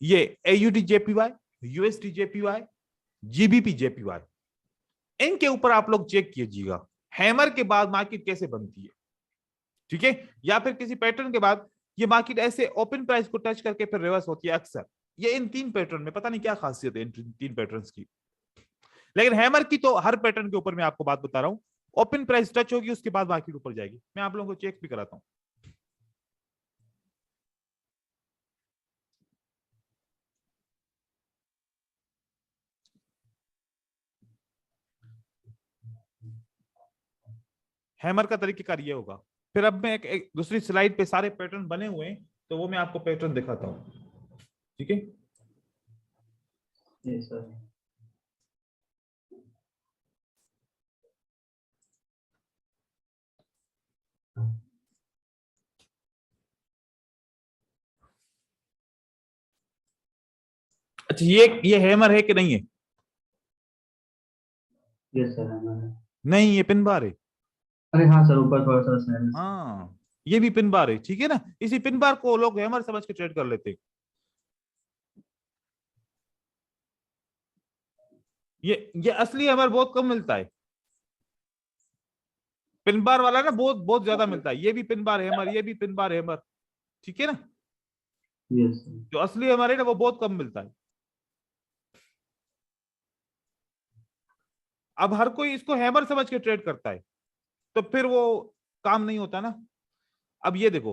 ये AUD JPY, USD JPY, GBP JPY, इनके ऊपर आप लोग चेक कीजिएगा हैमर के बाद मार्केट कैसे बनती है, ठीक है, या फिर किसी पैटर्न के बाद ये मार्केट ऐसे ओपन प्राइस को टच करके फिर रिवर्स होती है अक्सर। ये इन 3 पैटर्न में, पता नहीं क्या खासियत है इन 3 पैटर्न्स की, लेकिन हैमर की तो हर पैटर्न के ऊपर मैं आपको बात बता रहा हूं, ओपन प्राइस टच होगी उसके बाद मार्केट ऊपर जाएगी। मैं आप लोगों को चेक भी कराता हूं। हैमर का तरीकेकार ये होगा। फिर अब मैं एक दूसरी स्लाइड पे सारे पैटर्न बने हुए हैं, तो वो मैं आपको पैटर्न दिखाता हूं, ठीक है। Yes sir. अच्छा, ये हैमर है कि नहीं है? यस सर, हैमर है। नहीं, ये पिन बार है। अरे हाँ सर, ऊपर थोड़ा सा साइड। हाँ, ये भी पिन बार है, ठीक है ना। इसी पिन बार को लोग हैमर समझ के ट्रेड कर लेते हैं। ये असली हैमर बहुत कम मिलता है, पिन बार वाला ना बहुत बहुत ज्यादा मिलता है। ये भी पिन बार हैमर, ये भी पिन बार हैमर, ठीक है ना। यस। जो असली हैमर है ना वो बहुत कम मिलता है। अब हर कोई इसको हैमर समझ के ट्रेड करता है, तो फिर वो काम नहीं होता ना। अब ये देखो,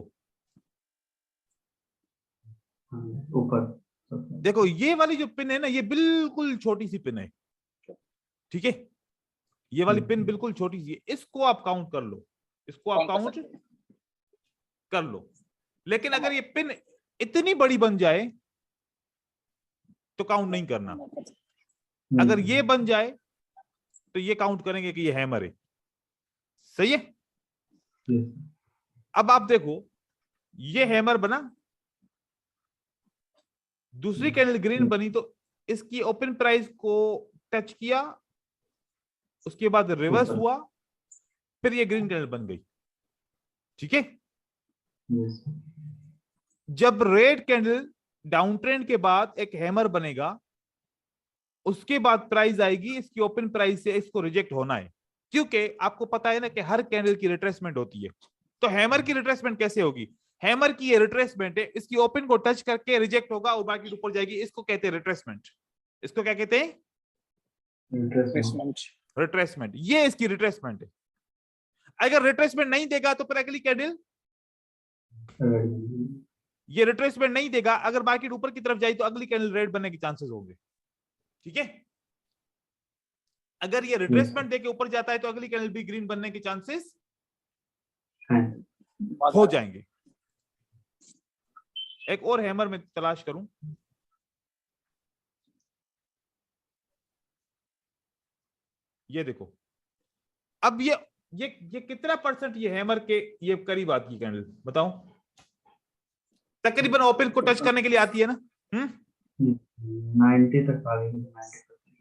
हाँ, ऊपर। देखो ये वाली जो पिन है ना, ये बिल्कुल छोटी सी पिन है, ठीक है, ये वाली पिन बिल्कुल छोटी सी है, इसको आप काउंट कर लो, इसको आप काउंट कर लो। लेकिन अगर ये पिन इतनी बड़ी बन जाए तो काउंट नहीं करना, अगर ये बन जाए तो ये काउंट करेंगे कि ये हैमर है। सही है। अब आप देखो ये हैमर बना, दूसरी कैंडल ग्रीन बनी, तो इसकी ओपन प्राइस को टच किया, उसके बाद रिवर्स हुआ, फिर ये ग्रीन कैंडल बन गई, ठीक है। जब रेड कैंडल डाउन ट्रेंड के बाद एक हैमर बनेगा, उसके बाद प्राइस आएगी, इसकी ओपन प्राइस से इसको रिजेक्ट होना है, क्योंकि आपको पता है ना कि हर कैंडल की रिट्रेसमेंट होती है। तो हैमर की रिट्रेसमेंट कैसे होगी? हैमर की ये रिट्रेसमेंट है, इसकी ओपन को टच करके रिजेक्ट होगा और बाकी ऊपर जाएगी, इसको कहते हैं रिट्रेसमेंट। इसको क्या कहते हैं? रिट्रेसमेंट। ये इसकी रिट्रेसमेंट है। अगर रिट्रेसमेंट नहीं देगा तो फिर अगली कैंडल ये रिट्रेसमेंट नहीं देगा, अगर मार्केट ऊपर की तरफ जाए तो अगली कैंडल रेड बनने के चांसेस होंगे, ठीक है। अगर ये रिट्रेसमेंट देके ऊपर जाता है तो अगली कैंडल भी ग्रीन बनने के चांसेस हो जाएंगे। एक और हैमर में तलाश करूं, ये देखो, अब ये कितना परसेंट ये हैमर के ये करीब आती है कैंडल, बताओ। तकरीबन ओपन को टच करने के लिए आती है ना, 90 तक आ गई।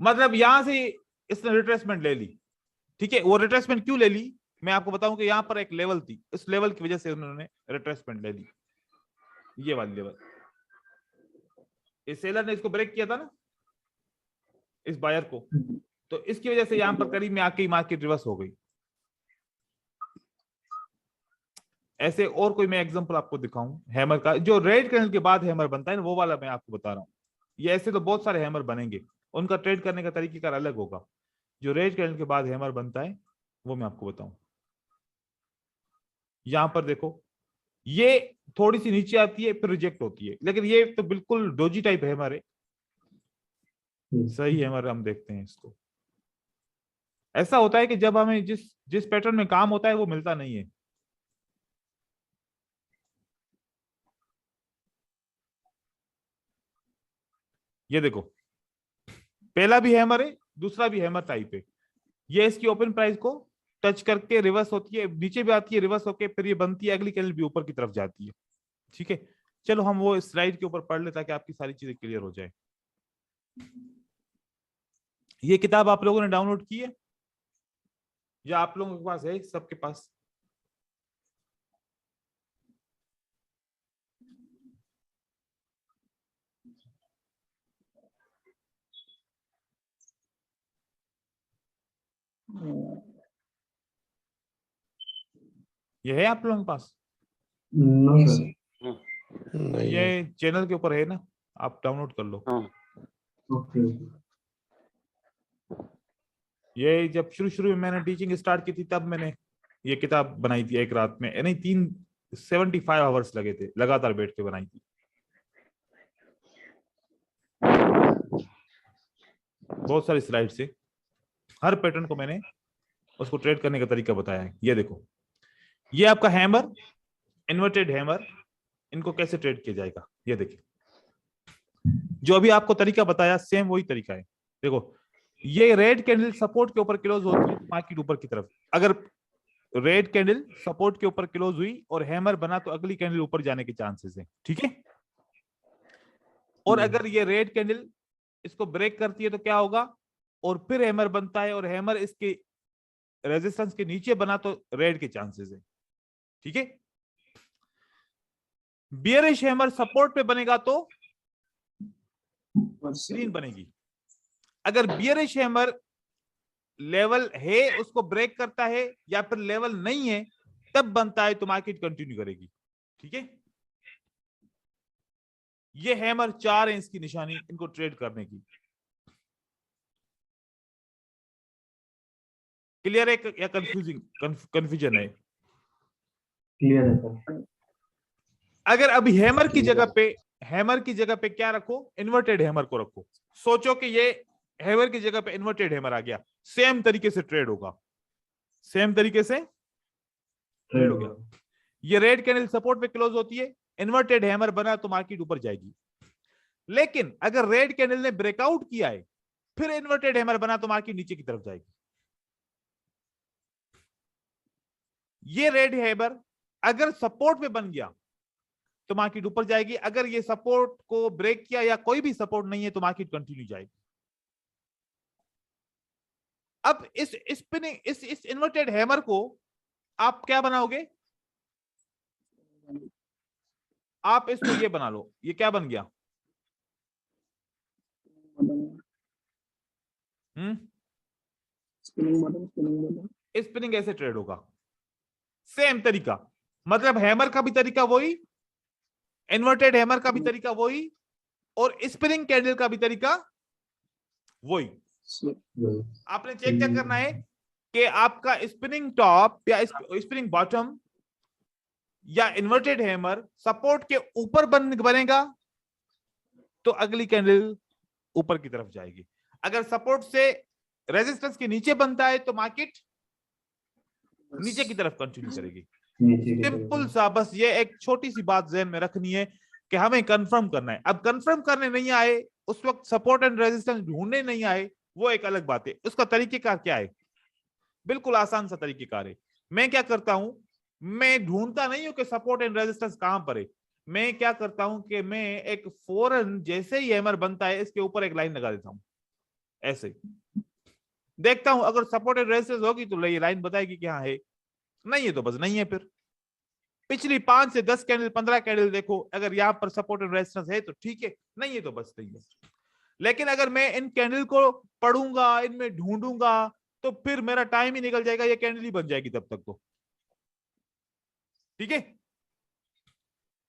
मतलब यहां से इसने रिट्रेसमेंट ले ली, ठीक है। वो रिट्रेसमेंट क्यों ले ली, मैं आपको बताऊं कि यहां पर एक लेवल थी, इस लेवल की वजह से उन्होंने रिट्रेसमेंट ले ली, ये वाली लेवल। इस सेलर ने इसको ब्रेक किया था ना, इस बायर को, तो इसकी वजह से यहां पर करीब में आके मार्केट रिवर्स हो गई। ऐसे और कोई मैं एग्जांपल आपको दिखाऊं हैमर का, जो रेड कैंडल के बाद हैमर बनता है ना, वो वाला मैं आपको बता रहा हूं। ये ऐसे तो बहुत सारे हैमर बनेंगे, उनका ट्रेड करने का तरीका अलग होगा। जो रेड कैंडल के बाद हैमर बनता है वो मैं आपको बताऊं। यहां पर देखो, ये थोड़ी सी नीचे आती है फिर रिजेक्ट होती है, लेकिन ये तो बिल्कुल डोजी टाइप हैमर है। सही हैमर हम देखते हैं इसको। ऐसा होता है कि जब हमें जिस पैटर्न में काम होता है वो मिलता नहीं है। ये देखो, पहला भी हैमर है, दूसरा भी हैमर टाइप है। ये इसकी ओपन प्राइस को टच करके रिवर्स होती है, नीचे भी आती है, रिवर्स होके फिर ये बनती है, अगली कैंडल भी ऊपर की तरफ जाती है, ठीक है। चलो हम वो स्लाइड के ऊपर पढ़ ले ताकि आपकी सारी चीजें क्लियर हो जाए। ये किताब आप लोगों ने डाउनलोड की है या आप लोगों के पास है? सबके पास? ये है आप लोगों के पास? No sir. नहीं ये चैनल के ऊपर है ना, आप डाउनलोड कर लो। ओके। ये जब शुरू में मैंने टीचिंग स्टार्ट की थी तब मैंने ये किताब बनाई थी, एक रात में, नहीं 75 आवर्स लगे थे, लगातार बैठ के बनाई थी। बहुत सारी स्लाइड से हर पैटर्न को मैंने उसको ट्रेड करने का तरीका बताया है। ये देखो, ये आपका हैमर, इन्वर्टेड हैमर, इनको कैसे ट्रेड किया जाएगा ये देखिए। जो अभी आपको तरीका बताया सेम वही तरीका है। देखो, ये रेड कैंडल सपोर्ट के ऊपर क्लोज होती है, मार्केट ऊपर की तरफ। अगर रेड कैंडल सपोर्ट के ऊपर क्लोज हुई और हैमर बना तो अगली कैंडल ऊपर जाने के चांसेस है, ठीक है। और अगर ये रेड कैंडल इसको ब्रेक करती है तो क्या होगा, और फिर हैमर बनता है और हैमर इसके रेजिस्टेंस के नीचे बना तो रेड के चांसेस है, ठीक है। बियरिश हैमर सपोर्ट पे बनेगा तो ग्रीन बनेगी। अगर बियरिश हैमर लेवल है उसको ब्रेक करता है या फिर लेवल नहीं है तब बनता है तो मार्केट कंटिन्यू करेगी, ठीक है। ये हैमर 4 है इसकी निशानी, इनको ट्रेड करने की। क्लियर है या कंफ्यूजन है? क्लियर है सर। अगर अभी हैमर की जगह पे हैमर की जगह पे क्या रखो, इन्वर्टेड हैमर को रखो। सोचो कि ये हैमर की जगह पे इन्वर्टेड हैमर आ गया, सेम तरीके से ट्रेड होगा, सेम तरीके से ट्रेड हो गया। ये रेड कैंडल सपोर्ट पे क्लोज होती है, इन्वर्टेड हैमर बना तो मार्केट ऊपर जाएगी। लेकिन अगर रेड कैंडल ने ब्रेकआउट किया है, फिर इन्वर्टेड हैमर बना तो मार्केट नीचे की तरफ जाएगी। ये रेड हैमर अगर सपोर्ट पे बन गया तो मार्केट ऊपर जाएगी, अगर ये सपोर्ट को ब्रेक किया या कोई भी सपोर्ट नहीं है तो मार्केट कंटिन्यू जाएगी। अब इस स्पिनिंग इस इन्वर्टेड हैमर को आप क्या बनाओगे, आप इसको ये बना लो, ये क्या बन गया, स्पिनिंग ऐसे ट्रेड होगा, सेम तरीका, मतलब हैमर का भी तरीका वही, इन्वर्टेड हैमर का भी तरीका वही, और स्पिनिंग कैंडल का भी तरीका वही। आपने चेक क्या करना है कि आपका स्पिनिंग टॉप या स्पिनिंग बॉटम या इन्वर्टेड हैमर सपोर्ट के ऊपर बनेगा तो अगली कैंडल ऊपर की तरफ जाएगी, अगर सपोर्ट से रेजिस्टेंस के नीचे बनता है तो मार्केट नीचे की तरफ कंटिन्यू करेगी। सिंपल सा, बस ये एक छोटी सी बात ज़हन में रखनी है कि हमें कंफर्म करना है। अब कंफर्म करने नहीं आए, उस वक्त सपोर्ट एंड रेजिस्टेंस ढूंढने नहीं आए, वो एक अलग बात है। उसका तरीकेकार क्या है, बिल्कुल आसान सा तरीकेकार है। मैं क्या करता हूं, मैं ढूंढता नहीं हूं कि सपोर्ट एंड रेजिस्टेंस कहां पर है, मैं क्या करता हूं कि मैं एक फौरन जैसे ही हैमर बनता है इसके ऊपर एक लाइन लगा देता हूं, ऐसे देखता हूं अगर सपोर्ट एंड रेजिस्टेंस होगी तो ये लाइन बताएगी कि हाँ है, नहीं है तो बस नहीं है। फिर पिछली 5 से 10 कैंडल 15 कैंडल देखो, अगर यहां पर सपोर्ट एंड रेजिस्टेंस है तो ठीक है, नहीं है तो बस नहीं है। लेकिन अगर मैं इन कैंडल को पढ़ूंगा, इनमें ढूंढूंगा, तो फिर मेरा टाइम ही निकल जाएगा, ये कैंडल ही बन जाएगी तब तक तो, ठीक है।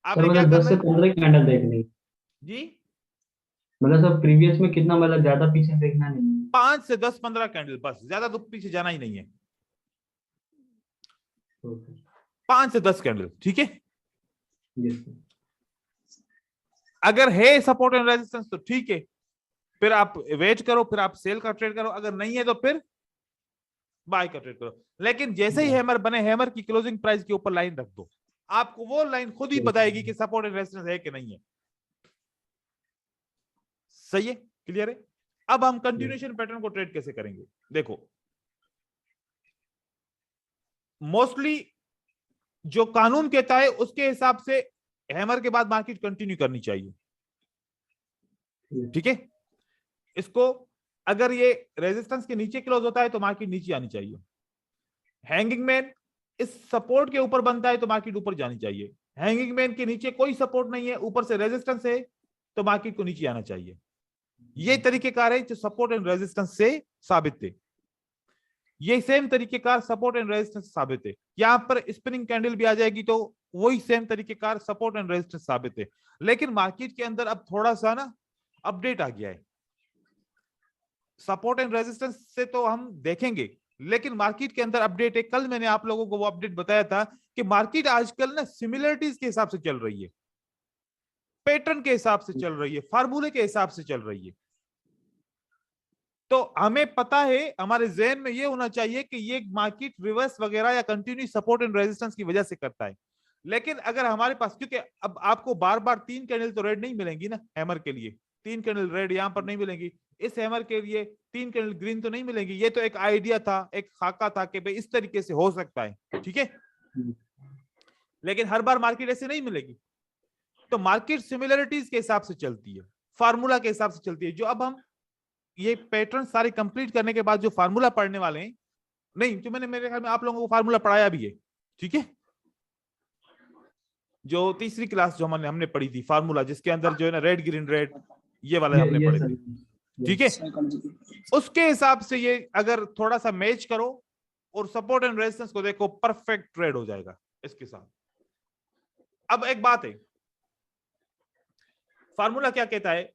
आपने क्या 10 से करना 15 कैंडल देखनी जी, मतलब सर प्रीवियस में कितना, मतलब ज्यादा पीछे देखना नहीं है। 5 से 10 15 कैंडल, बस ज्यादा तो पीछे जाना ही नहीं है, 5 से 10 कैंडल, ठीक है। अगर है सपोर्ट एंड रेजिस्टेंस तो ठीक है, फिर आप वेट करो, फिर आप सेल का ट्रेड करो, अगर नहीं है तो फिर बाय का ट्रेड करो। लेकिन जैसे ही हैमर बने, हैमर की क्लोजिंग प्राइस के ऊपर लाइन रख दो, आपको वो लाइन खुद ही बताएगी कि सपोर्ट एंड रेजिस्टेंस है कि नहीं है। सही है, क्लियर है। अब हम कंटिन्यूएशन पैटर्न को ट्रेड कैसे करेंगे, देखो मोस्टली जो कानून कहता है उसके हिसाब से हैमर के बाद मार्केट कंटिन्यू करनी चाहिए, ठीक है। इसको अगर ये रेजिस्टेंस के नीचे क्लोज होता है तो मार्केट नीचे आनी चाहिए, हैंगिंग मैन इस सपोर्ट के ऊपर बनता है तो मार्केट ऊपर जानी चाहिए, हैंगिंग मैन के नीचे कोई सपोर्ट नहीं है, ऊपर से रेजिस्टेंस है तो मार्केट को नीचे आना चाहिए। ये तरीकेकार है जो सपोर्ट एंड रेजिस्टेंस से साबित है, ये सेम तरीकेकार सपोर्ट एंड रेजिस्टेंस साबित है। यहां पर स्पिनिंग कैंडल भी आ जाएगी तो वही सेम तरीकेकार सपोर्ट एंड रेजिस्टेंस साबित है। लेकिन मार्केट के अंदर अब थोड़ा सा ना अपडेट आ गया है, सपोर्ट एंड रेजिस्टेंस से तो हम देखेंगे, लेकिन मार्केट के अंदर अपडेट है। कल मैंने आप लोगों को वो अपडेट बताया था कि मार्केट आजकल ना सिमिलरिटीज के हिसाब से चल रही है, पैटर्न के हिसाब से चल रही है, फार्मूले के हिसाब से चल रही है। तो हमें पता है, हमारे जहन में ये होना चाहिए कि ये मार्केट रिवर्स वगैरह या कंटिन्यू सपोर्ट एंड रेजिस्टेंस की वजह से करता है। लेकिन अगर हमारे पास, क्योंकि अब आपको बार बार 3 कैंडल तो रेड नहीं मिलेंगी ना हैमर के लिए, 3 कैंडल रेड यहां पर नहीं मिलेंगी, इस हैमर के लिए 3 कैंडल ग्रीन तो नहीं मिलेंगी। ये तो एक आइडिया था, एक खाका था कि भाई इस तरीके से हो सकता है, ठीक है। लेकिन हर बार मार्केट ऐसे नहीं मिलेगी, तो मार्केट सिमिलरिटीज के हिसाब से चलती है, फार्मूला के हिसाब से चलती है। जो अब हम ये पैटर्न सारे कंप्लीट करने के बाद जो फार्मूला पढ़ने वाले हैं, नहीं जो मैंने मेरे ख्याल में आप लोगों को फार्मूला पढ़ाया भी है, ठीक है। जो तीसरी क्लास जो हमने पढ़ी थी फार्मूला, जिसके अंदर जो है ना रेड ग्रीन रेड ये वाला हमने पढ़े थे, ठीक है। उसके हिसाब से ये अगर थोड़ा सा मैच करो और सपोर्ट एंड रेजिस्टेंस को देखो, परफेक्ट ट्रेड हो जाएगा इसके साथ। अब एक बात है, फार्मूला क्या कहता है,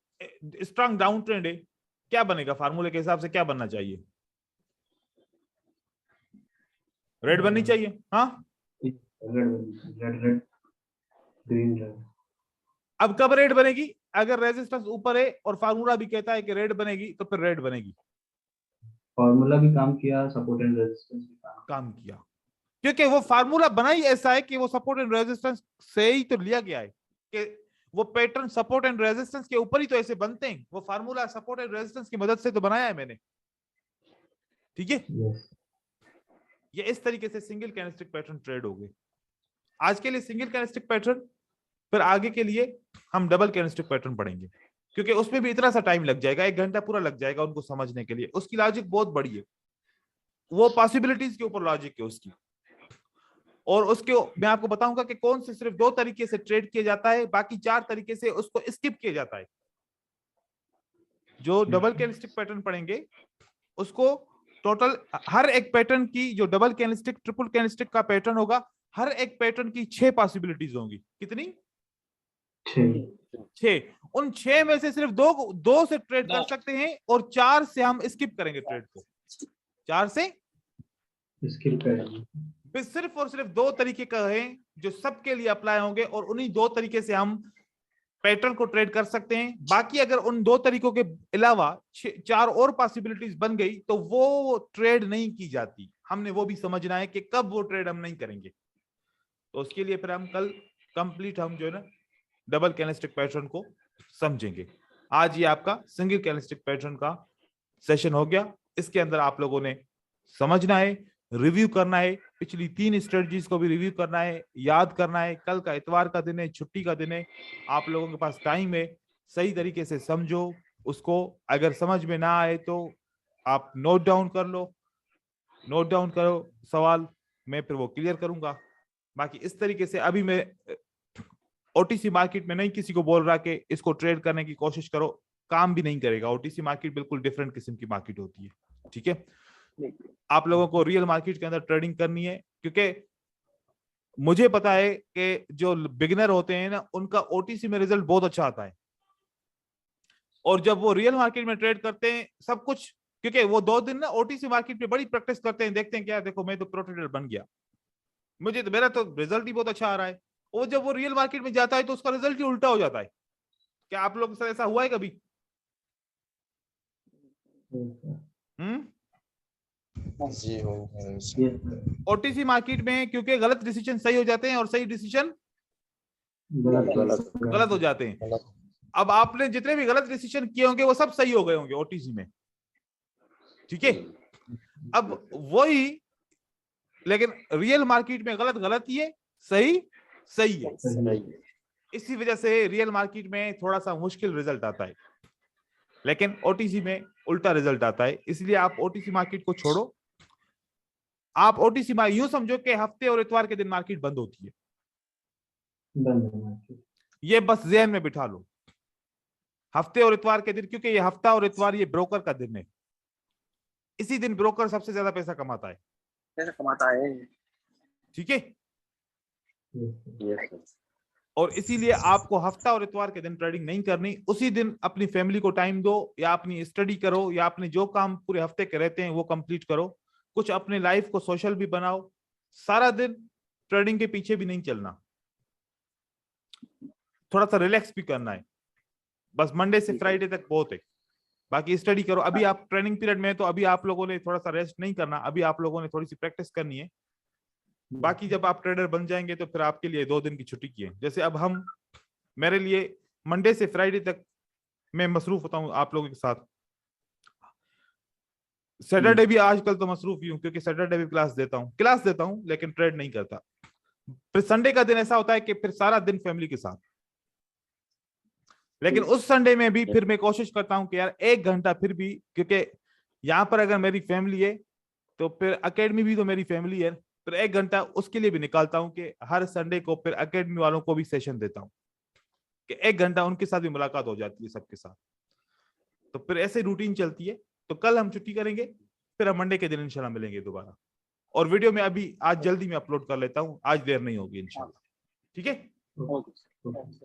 स्ट्रांग डाउन ट्रेंड है, क्या बनेगा फार्मूले के हिसाब से, क्या बनना चाहिए, रेड बननी चाहिए, हाँ रेड रेड ग्रीन रेड। अब कब रेड बनेगी? अगर रेजिस्टेंस ऊपर है और फार्मूला भी कहता है कि रेड बनेगी, तो फिर रेड बनेगी। फॉर्मूला भी काम किया, सपोर्ट एंड रेजिस्टेंस भी काम किया, क्योंकि वो फार्मूला बना ही ऐसा है कि वो सपोर्ट एंड रेजिस्टेंस से ही तो लिया गया है कि वो पैटर्न सपोर्ट एंड रेजिस्टेंस के ऊपर ही तो ऐसे बनते हैं। वो फार्मूला सपोर्ट एंड रेजिस्टेंस की मदद से तो बनाया है मैंने, ठीक है। यस। ये इस तरीके से सिंगल कैंडलस्टिक पैटर्न ट्रेड हो गए। आज के लिए सिंगल कैंडलस्टिक पैटर्न, फिर आगे के लिए हम डबल कैंडलस्टिक पैटर्न पढ़ेंगे, क्योंकि उसमें भी इतना सा टाइम लग जाएगा, 1 घंटा पूरा लग जाएगा उनको समझने के लिए। उसकी लॉजिक बहुत बड़ी है, वो पॉसिबिलिटीज के ऊपर लॉजिक है उसकी। और उसके मैं आपको बताऊंगा कि कौन से सिर्फ 2 तरीके से ट्रेड किया जाता है, बाकी 4 तरीके से उसको स्किप किया जाता है। जो डबल कैंडलस्टिक पैटर्न पढ़ेंगे उसको टोटल हर एक पैटर्न की, जो डबल कैंडलस्टिक ट्रिपल कैंडलस्टिक का पैटर्न होगा, हर एक पैटर्न की 6 पॉसिबिलिटीज होंगी। कितनी? 6। उन 6 में से सिर्फ 2 से ट्रेड कर सकते हैं और 4 से हम स्किप करेंगे ट्रेड को। 4 से स्किप करेंगे। फिर सिर्फ और सिर्फ 2 तरीके का है जो सबके लिए अप्लाई होंगे, और उन्हीं 2 तरीके से हम पैटर्न को ट्रेड कर सकते हैं। बाकी अगर उन 2 तरीकों के अलावा 4 और पॉसिबिलिटीज बन गई तो वो ट्रेड नहीं की जाती। हमने वो भी समझना है कि कब वो ट्रेड हम नहीं करेंगे। तो उसके लिए फिर हम कल कंप्लीट हम जो है ना डबल कैंडलस्टिक पैटर्न को समझेंगे। आज ये आपका सिंगल कैंडलस्टिक पैटर्न का सेशन हो गया। इसके अंदर आप लोगों ने समझना है, रिव्यू करना है, पिछली 3 स्ट्रेटजीज को भी रिव्यू करना है, याद करना है। कल का इतवार का दिन है, छुट्टी का दिन है, आप लोगों के पास टाइम है, सही तरीके से समझो उसको। अगर समझ में ना आए तो आप नोट डाउन कर लो, नोट डाउन करो सवाल, मैं फिर वो क्लियर करूंगा। बाकी इस तरीके से अभी मैं ओटीसी मार्केट में नहीं किसी को बोल रहा कि इसको ट्रेड करने की कोशिश करो, काम भी नहीं करेगा। ओटीसी मार्केट बिल्कुल डिफरेंट किस्म की मार्केट होती है, ठीक है। आप लोगों को रियल मार्केट के अंदर ट्रेडिंग करनी है, क्योंकि मुझे पता है कि जो बिगिनर होते हैं ना, उनका ओटीसी में रिजल्ट बहुत अच्छा आता है, और जब वो रियल मार्केट में ट्रेड करते हैं सब कुछ, क्योंकि वो 2 दिन ना ओटीसी मार्केट में बड़ी प्रैक्टिस करते हैं, देखते हैं क्या देखो मैं तो प्रो ट्रेडर बन गया, मुझे तो मेरा तो रिजल्ट ही बहुत अच्छा आ रहा है। और जब वो रियल मार्केट में जाता है तो उसका रिजल्ट ही उल्टा हो जाता है। क्या आप लोगों के साथ ऐसा हुआ है कभी? जी हो ओटीसी मार्केट में क्योंकि गलत डिसीजन सही हो जाते हैं और सही डिसीजन गलत हो जाते हैं। अब आपने जितने भी गलत डिसीजन किए होंगे वो सब सही हो गए होंगे ओटीसी में, ठीक है। अब वही, लेकिन रियल मार्केट में गलत गलत ही है, सही सही है। इसी वजह से रियल मार्केट में थोड़ा सा मुश्किल रिजल्ट आता है, लेकिन ओटीसी में उल्टा रिजल्ट आता है। इसलिए आप ओटीसी मार्केट को छोड़ो। आप ओटीसी यूं समझो कि हफ्ते और इतवार के दिन मार्केट बंद होती है, ये बस ज़हन में बिठा लो, हफ्ते और इतवार के दिन, क्योंकि ये हफ्ता और इतवार ये ब्रोकर का दिन है। इसी दिन ब्रोकर सबसे ज्यादा पैसा कमाता है, ठीक है। और इसीलिए आपको हफ्ता और इतवार के दिन ट्रेडिंग नहीं करनी। उसी दिन अपनी फैमिली को टाइम दो, या अपनी स्टडी करो, या अपने जो काम पूरे हफ्ते के रहते हैं वो कंप्लीट करो। कुछ अपने लाइफ को सोशल भी बनाओ। सारा दिन ट्रेडिंग के पीछे भी नहीं चलना, थोड़ा सा रिलैक्स भी करना है। बस मंडे से फ्राइडे तक बहुत है, बाकी स्टडी करो। अभी आप ट्रेनिंग पीरियड में है तो अभी आप लोगों ने थोड़ा सा रेस्ट नहीं करना, अभी आप लोगों ने थोड़ी सी प्रैक्टिस करनी है। बाकी जब आप ट्रेडर बन जाएंगे तो फिर आपके लिए 2 दिन की छुट्टी की है। जैसे अब हम, मेरे लिए मंडे से फ्राइडे तक मैं मसरूफ होता हूँ आप लोगों के साथ। सैटरडे भी आजकल तो मसरूफ ही हूँ, क्योंकि सैटरडे भी क्लास देता हूँ लेकिन ट्रेड नहीं करता। फिर संडे का दिन ऐसा होता है कि फिर सारा दिन फैमिली के साथ, लेकिन उस संडे में भी फिर मैं कोशिश करता हूं कि यार 1 घंटा फिर भी, क्योंकि यहाँ पर अगर मेरी फैमिली है तो फिर एकेडमी भी तो मेरी फैमिली है, फिर 1 घंटा उसके लिए भी निकालता हूं कि हर संडे को फिर एकेडमी वालों को भी सेशन देता हूं कि 1 घंटा उनके साथ भी मुलाकात हो जाती है सबके साथ। तो फिर ऐसे रूटीन चलती है। तो कल हम छुट्टी करेंगे, फिर हम मंडे के दिन इंशाल्लाह मिलेंगे दोबारा। और वीडियो में अभी आज जल्दी में अपलोड कर लेता हूँ, आज देर नहीं होगी इंशाल्लाह, ठीक है।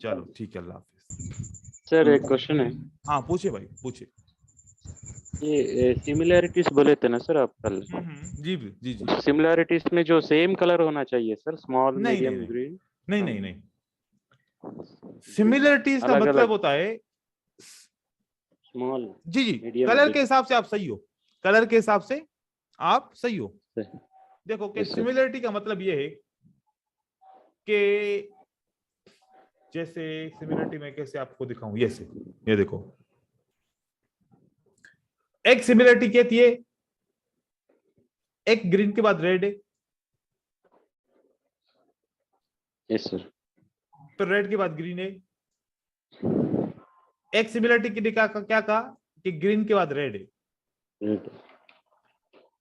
चलो ठीक है, अल्लाह हाफिज। सर एक क्वेश्चन है। हाँ पूछे भाई, पूछे। ये सिमिलैरिटीज बोले थे ना सर आप कल? जी जी जी। सिमिलैरिटीज में जो सेम कलर होना चाहिए सर, स्मॉल, मीडियम, ग्रीन? नहीं, सिमिलरिटीज का अलग-अलग। मतलब होता है स्मॉल जी जी मीडियम कलर बिग। के हिसाब से आप सही हो, कलर के हिसाब से आप सही हो। सही। देखो कि Yes, sir. सिमिलरिटी का मतलब ये है कि जैसे सिमिलरिटी में कैसे आपको दिखाऊं, ये देखो एक सिमिलरिटी कहती है एक ग्रीन के बाद रेड है, यस सर। फिर रेड के बाद ग्रीन है। एक सिमिलरिटी की क्या कहा कि ग्रीन के बाद रेड है, रेड।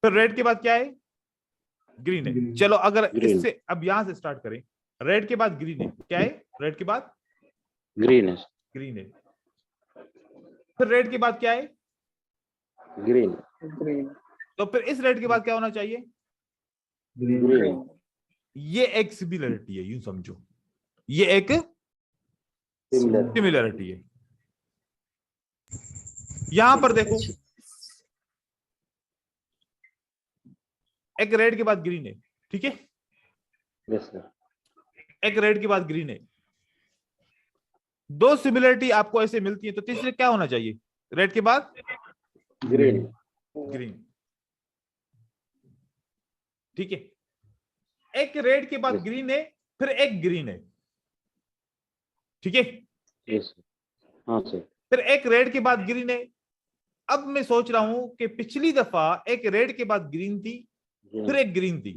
फिर रेड के बाद क्या है, ग्रीन है। Green. चलो अगर Green. इससे अब यहां से स्टार्ट करें, रेड के बाद ग्रीन है, क्या है, रेड के बाद ग्रीन है। ग्रीन है, फिर रेड के बाद क्या है, ग्रीन। ग्रीन तो फिर इस रेड के बाद क्या होना चाहिए, Green. ग्रीन। ये एक सिमिलरिटी है, यूं समझो ये एक सिमिलर। सिमिलरिटी है। यहां पर देखो एक रेड के बाद ग्रीन है, ठीक है, यस सर। एक रेड के बाद ग्रीन है, दो सिमिलरिटी आपको ऐसे मिलती है, तो तीसरे क्या होना चाहिए, रेड के बाद ग्रीन। ग्रीन, ठीक है। एक रेड के बाद Yes. ग्रीन है, फिर एक ग्रीन है, ठीक है, यस सर। हाँ सर। फिर एक रेड के बाद ग्रीन है। अब मैं सोच रहा हूं कि पिछली दफा एक रेड के बाद ग्रीन थी, फिर एक ग्रीन थी,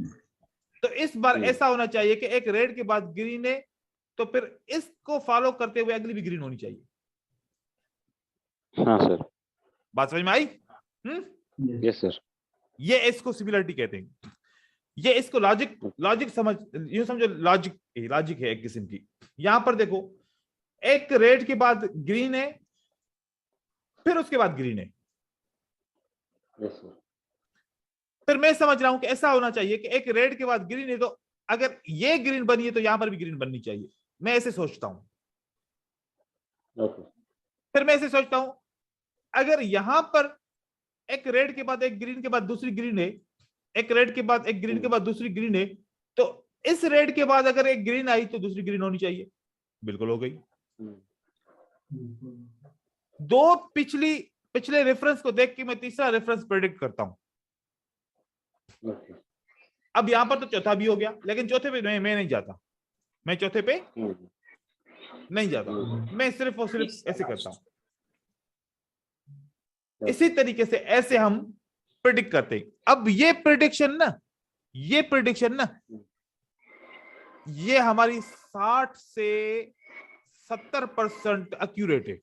तो इस बार ऐसा होना चाहिए कि एक रेड के बाद ग्रीन है, तो फिर इसको फॉलो करते हुए अगली भी ग्रीन होनी चाहिए। हाँ सर। बात समझ में आई? Yes. Yes sir. ये इसको सिमिलरिटी कहते हैं। ये इसको लॉजिक समझ, यूं समझो लॉजिक है एक किस्म की। यहां पर देखो एक रेड के बाद ग्रीन है, फिर उसके बाद ग्रीन है, यस सर। फिर मैं समझ रहा हूं कि ऐसा होना चाहिए कि एक रेड के बाद ग्रीन है, तो अगर ये ग्रीन बनी है तो यहां पर भी ग्रीन बननी चाहिए, मैं ऐसे सोचता हूं। ओके। फिर मैं ऐसे सोचता हूं अगर यहां पर एक रेड के बाद एक ग्रीन के बाद दूसरी ग्रीन है, एक रेड के बाद एक ग्रीन के बाद दूसरी ग्रीन है, तो इस रेड के बाद अगर एक ग्रीन आई तो दूसरी ग्रीन होनी चाहिए, बिल्कुल हो गई। दो पिछले रेफरेंस को देख के मैं तीसरा रेफरेंस प्रेडिक्ट करता हूं। ओके। अब यहां पर तो चौथा भी हो गया, लेकिन चौथे पे मैं नहीं जाता, मैं चौथे पे नहीं जाता, मैं सिर्फ और सिर्फ ऐसे करता हूं। इसी तरीके से ऐसे हम प्रेडिक्ट करते हैं। अब ये प्रेडिक्शन ना ये हमारी 60 से 70% एक्यूरेट है।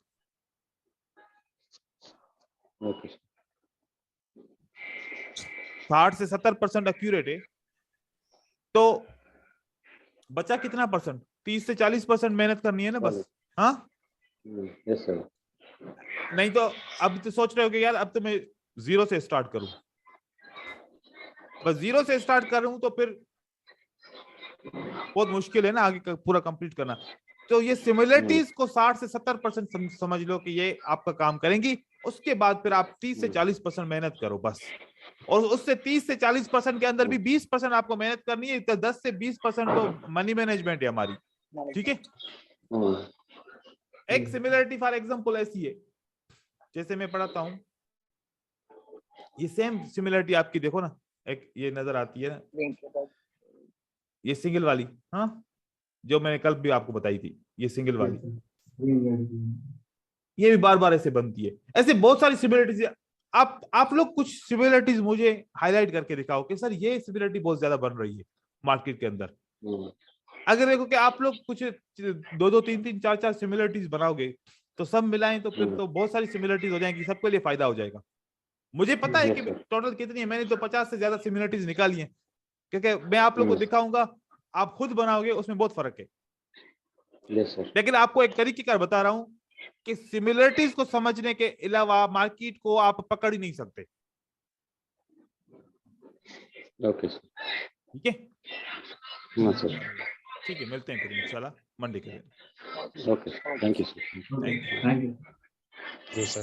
ओके। 60 से 70% एक्यूरेट है, तो बचा कितना परसेंट, 30 से 40% मेहनत करनी है ना बस। हाँ यस सर। नहीं तो अब तो सोच रहे हो कि यार अब तो मैं जीरो से स्टार्ट करूं, बस जीरो से स्टार्ट कर रहा हूं तो फिर बहुत मुश्किल है ना आगे का पूरा कंप्लीट करना। तो ये सिमिलरिटीज को 60 से 70% समझ लो कि ये आपका काम करेंगी। उसके बाद फिर आप 30 से 40% मेहनत करो बस, और उससे 30 से 40% के अंदर भी 20% आपको मेहनत करनी है, तो 10 से 20% तो मनी मैनेजमेंट है हमारी, ठीक है। एक सिमिलरिटी फॉर एग्जांपल ऐसी है, जैसे मैं पढ़ाता हूं, ये सेम सिमिलरिटी आपकी देखो ना, एक ये नजर आती है ना, ये सिंगल वाली, हाँ जो मैंने कल भी आपको बताई थी, ये सिंगल वाली, ये भी बार बार ऐसे बनती है। ऐसे बहुत सारी सिमिलरिटीज। आप लोग कुछ सिमिलरिटीज मुझे हाईलाइट करके दिखाओ कि सर ये सिमिलरिटी बहुत ज्यादा बन रही है मार्केट के अंदर। अगर देखो कि आप लोग कुछ 2 3 4 सिमिलरिटीज बनाओगे तो सब मिलाएं तो फिर तो बहुत सारी सिमिलरिटीज हो जाएंगी, सबके लिए फायदा हो जाएगा। मुझे पता है कि टोटल कितनी है, मैंने तो 50 से ज्यादा सिमिलरिटीज निकाली हैं, क्योंकि मैं आप लोगों को दिखाऊंगा, आप खुद बनाओगे उसमें बहुत फर्क है। Yes sir. लेकिन आपको एक तरीके का बता रहा हूं कि सिमिलरिटीज को समझने के अलावा मार्केट को आप पकड़ ही नहीं सकते। Okay sir. ठीक है, हाँ सर। ठीक है, मिलते हैं फिर इंशाल्लाह मंडे के दिन। Okay, thank you sir. Thank you. Thank you. जी सर।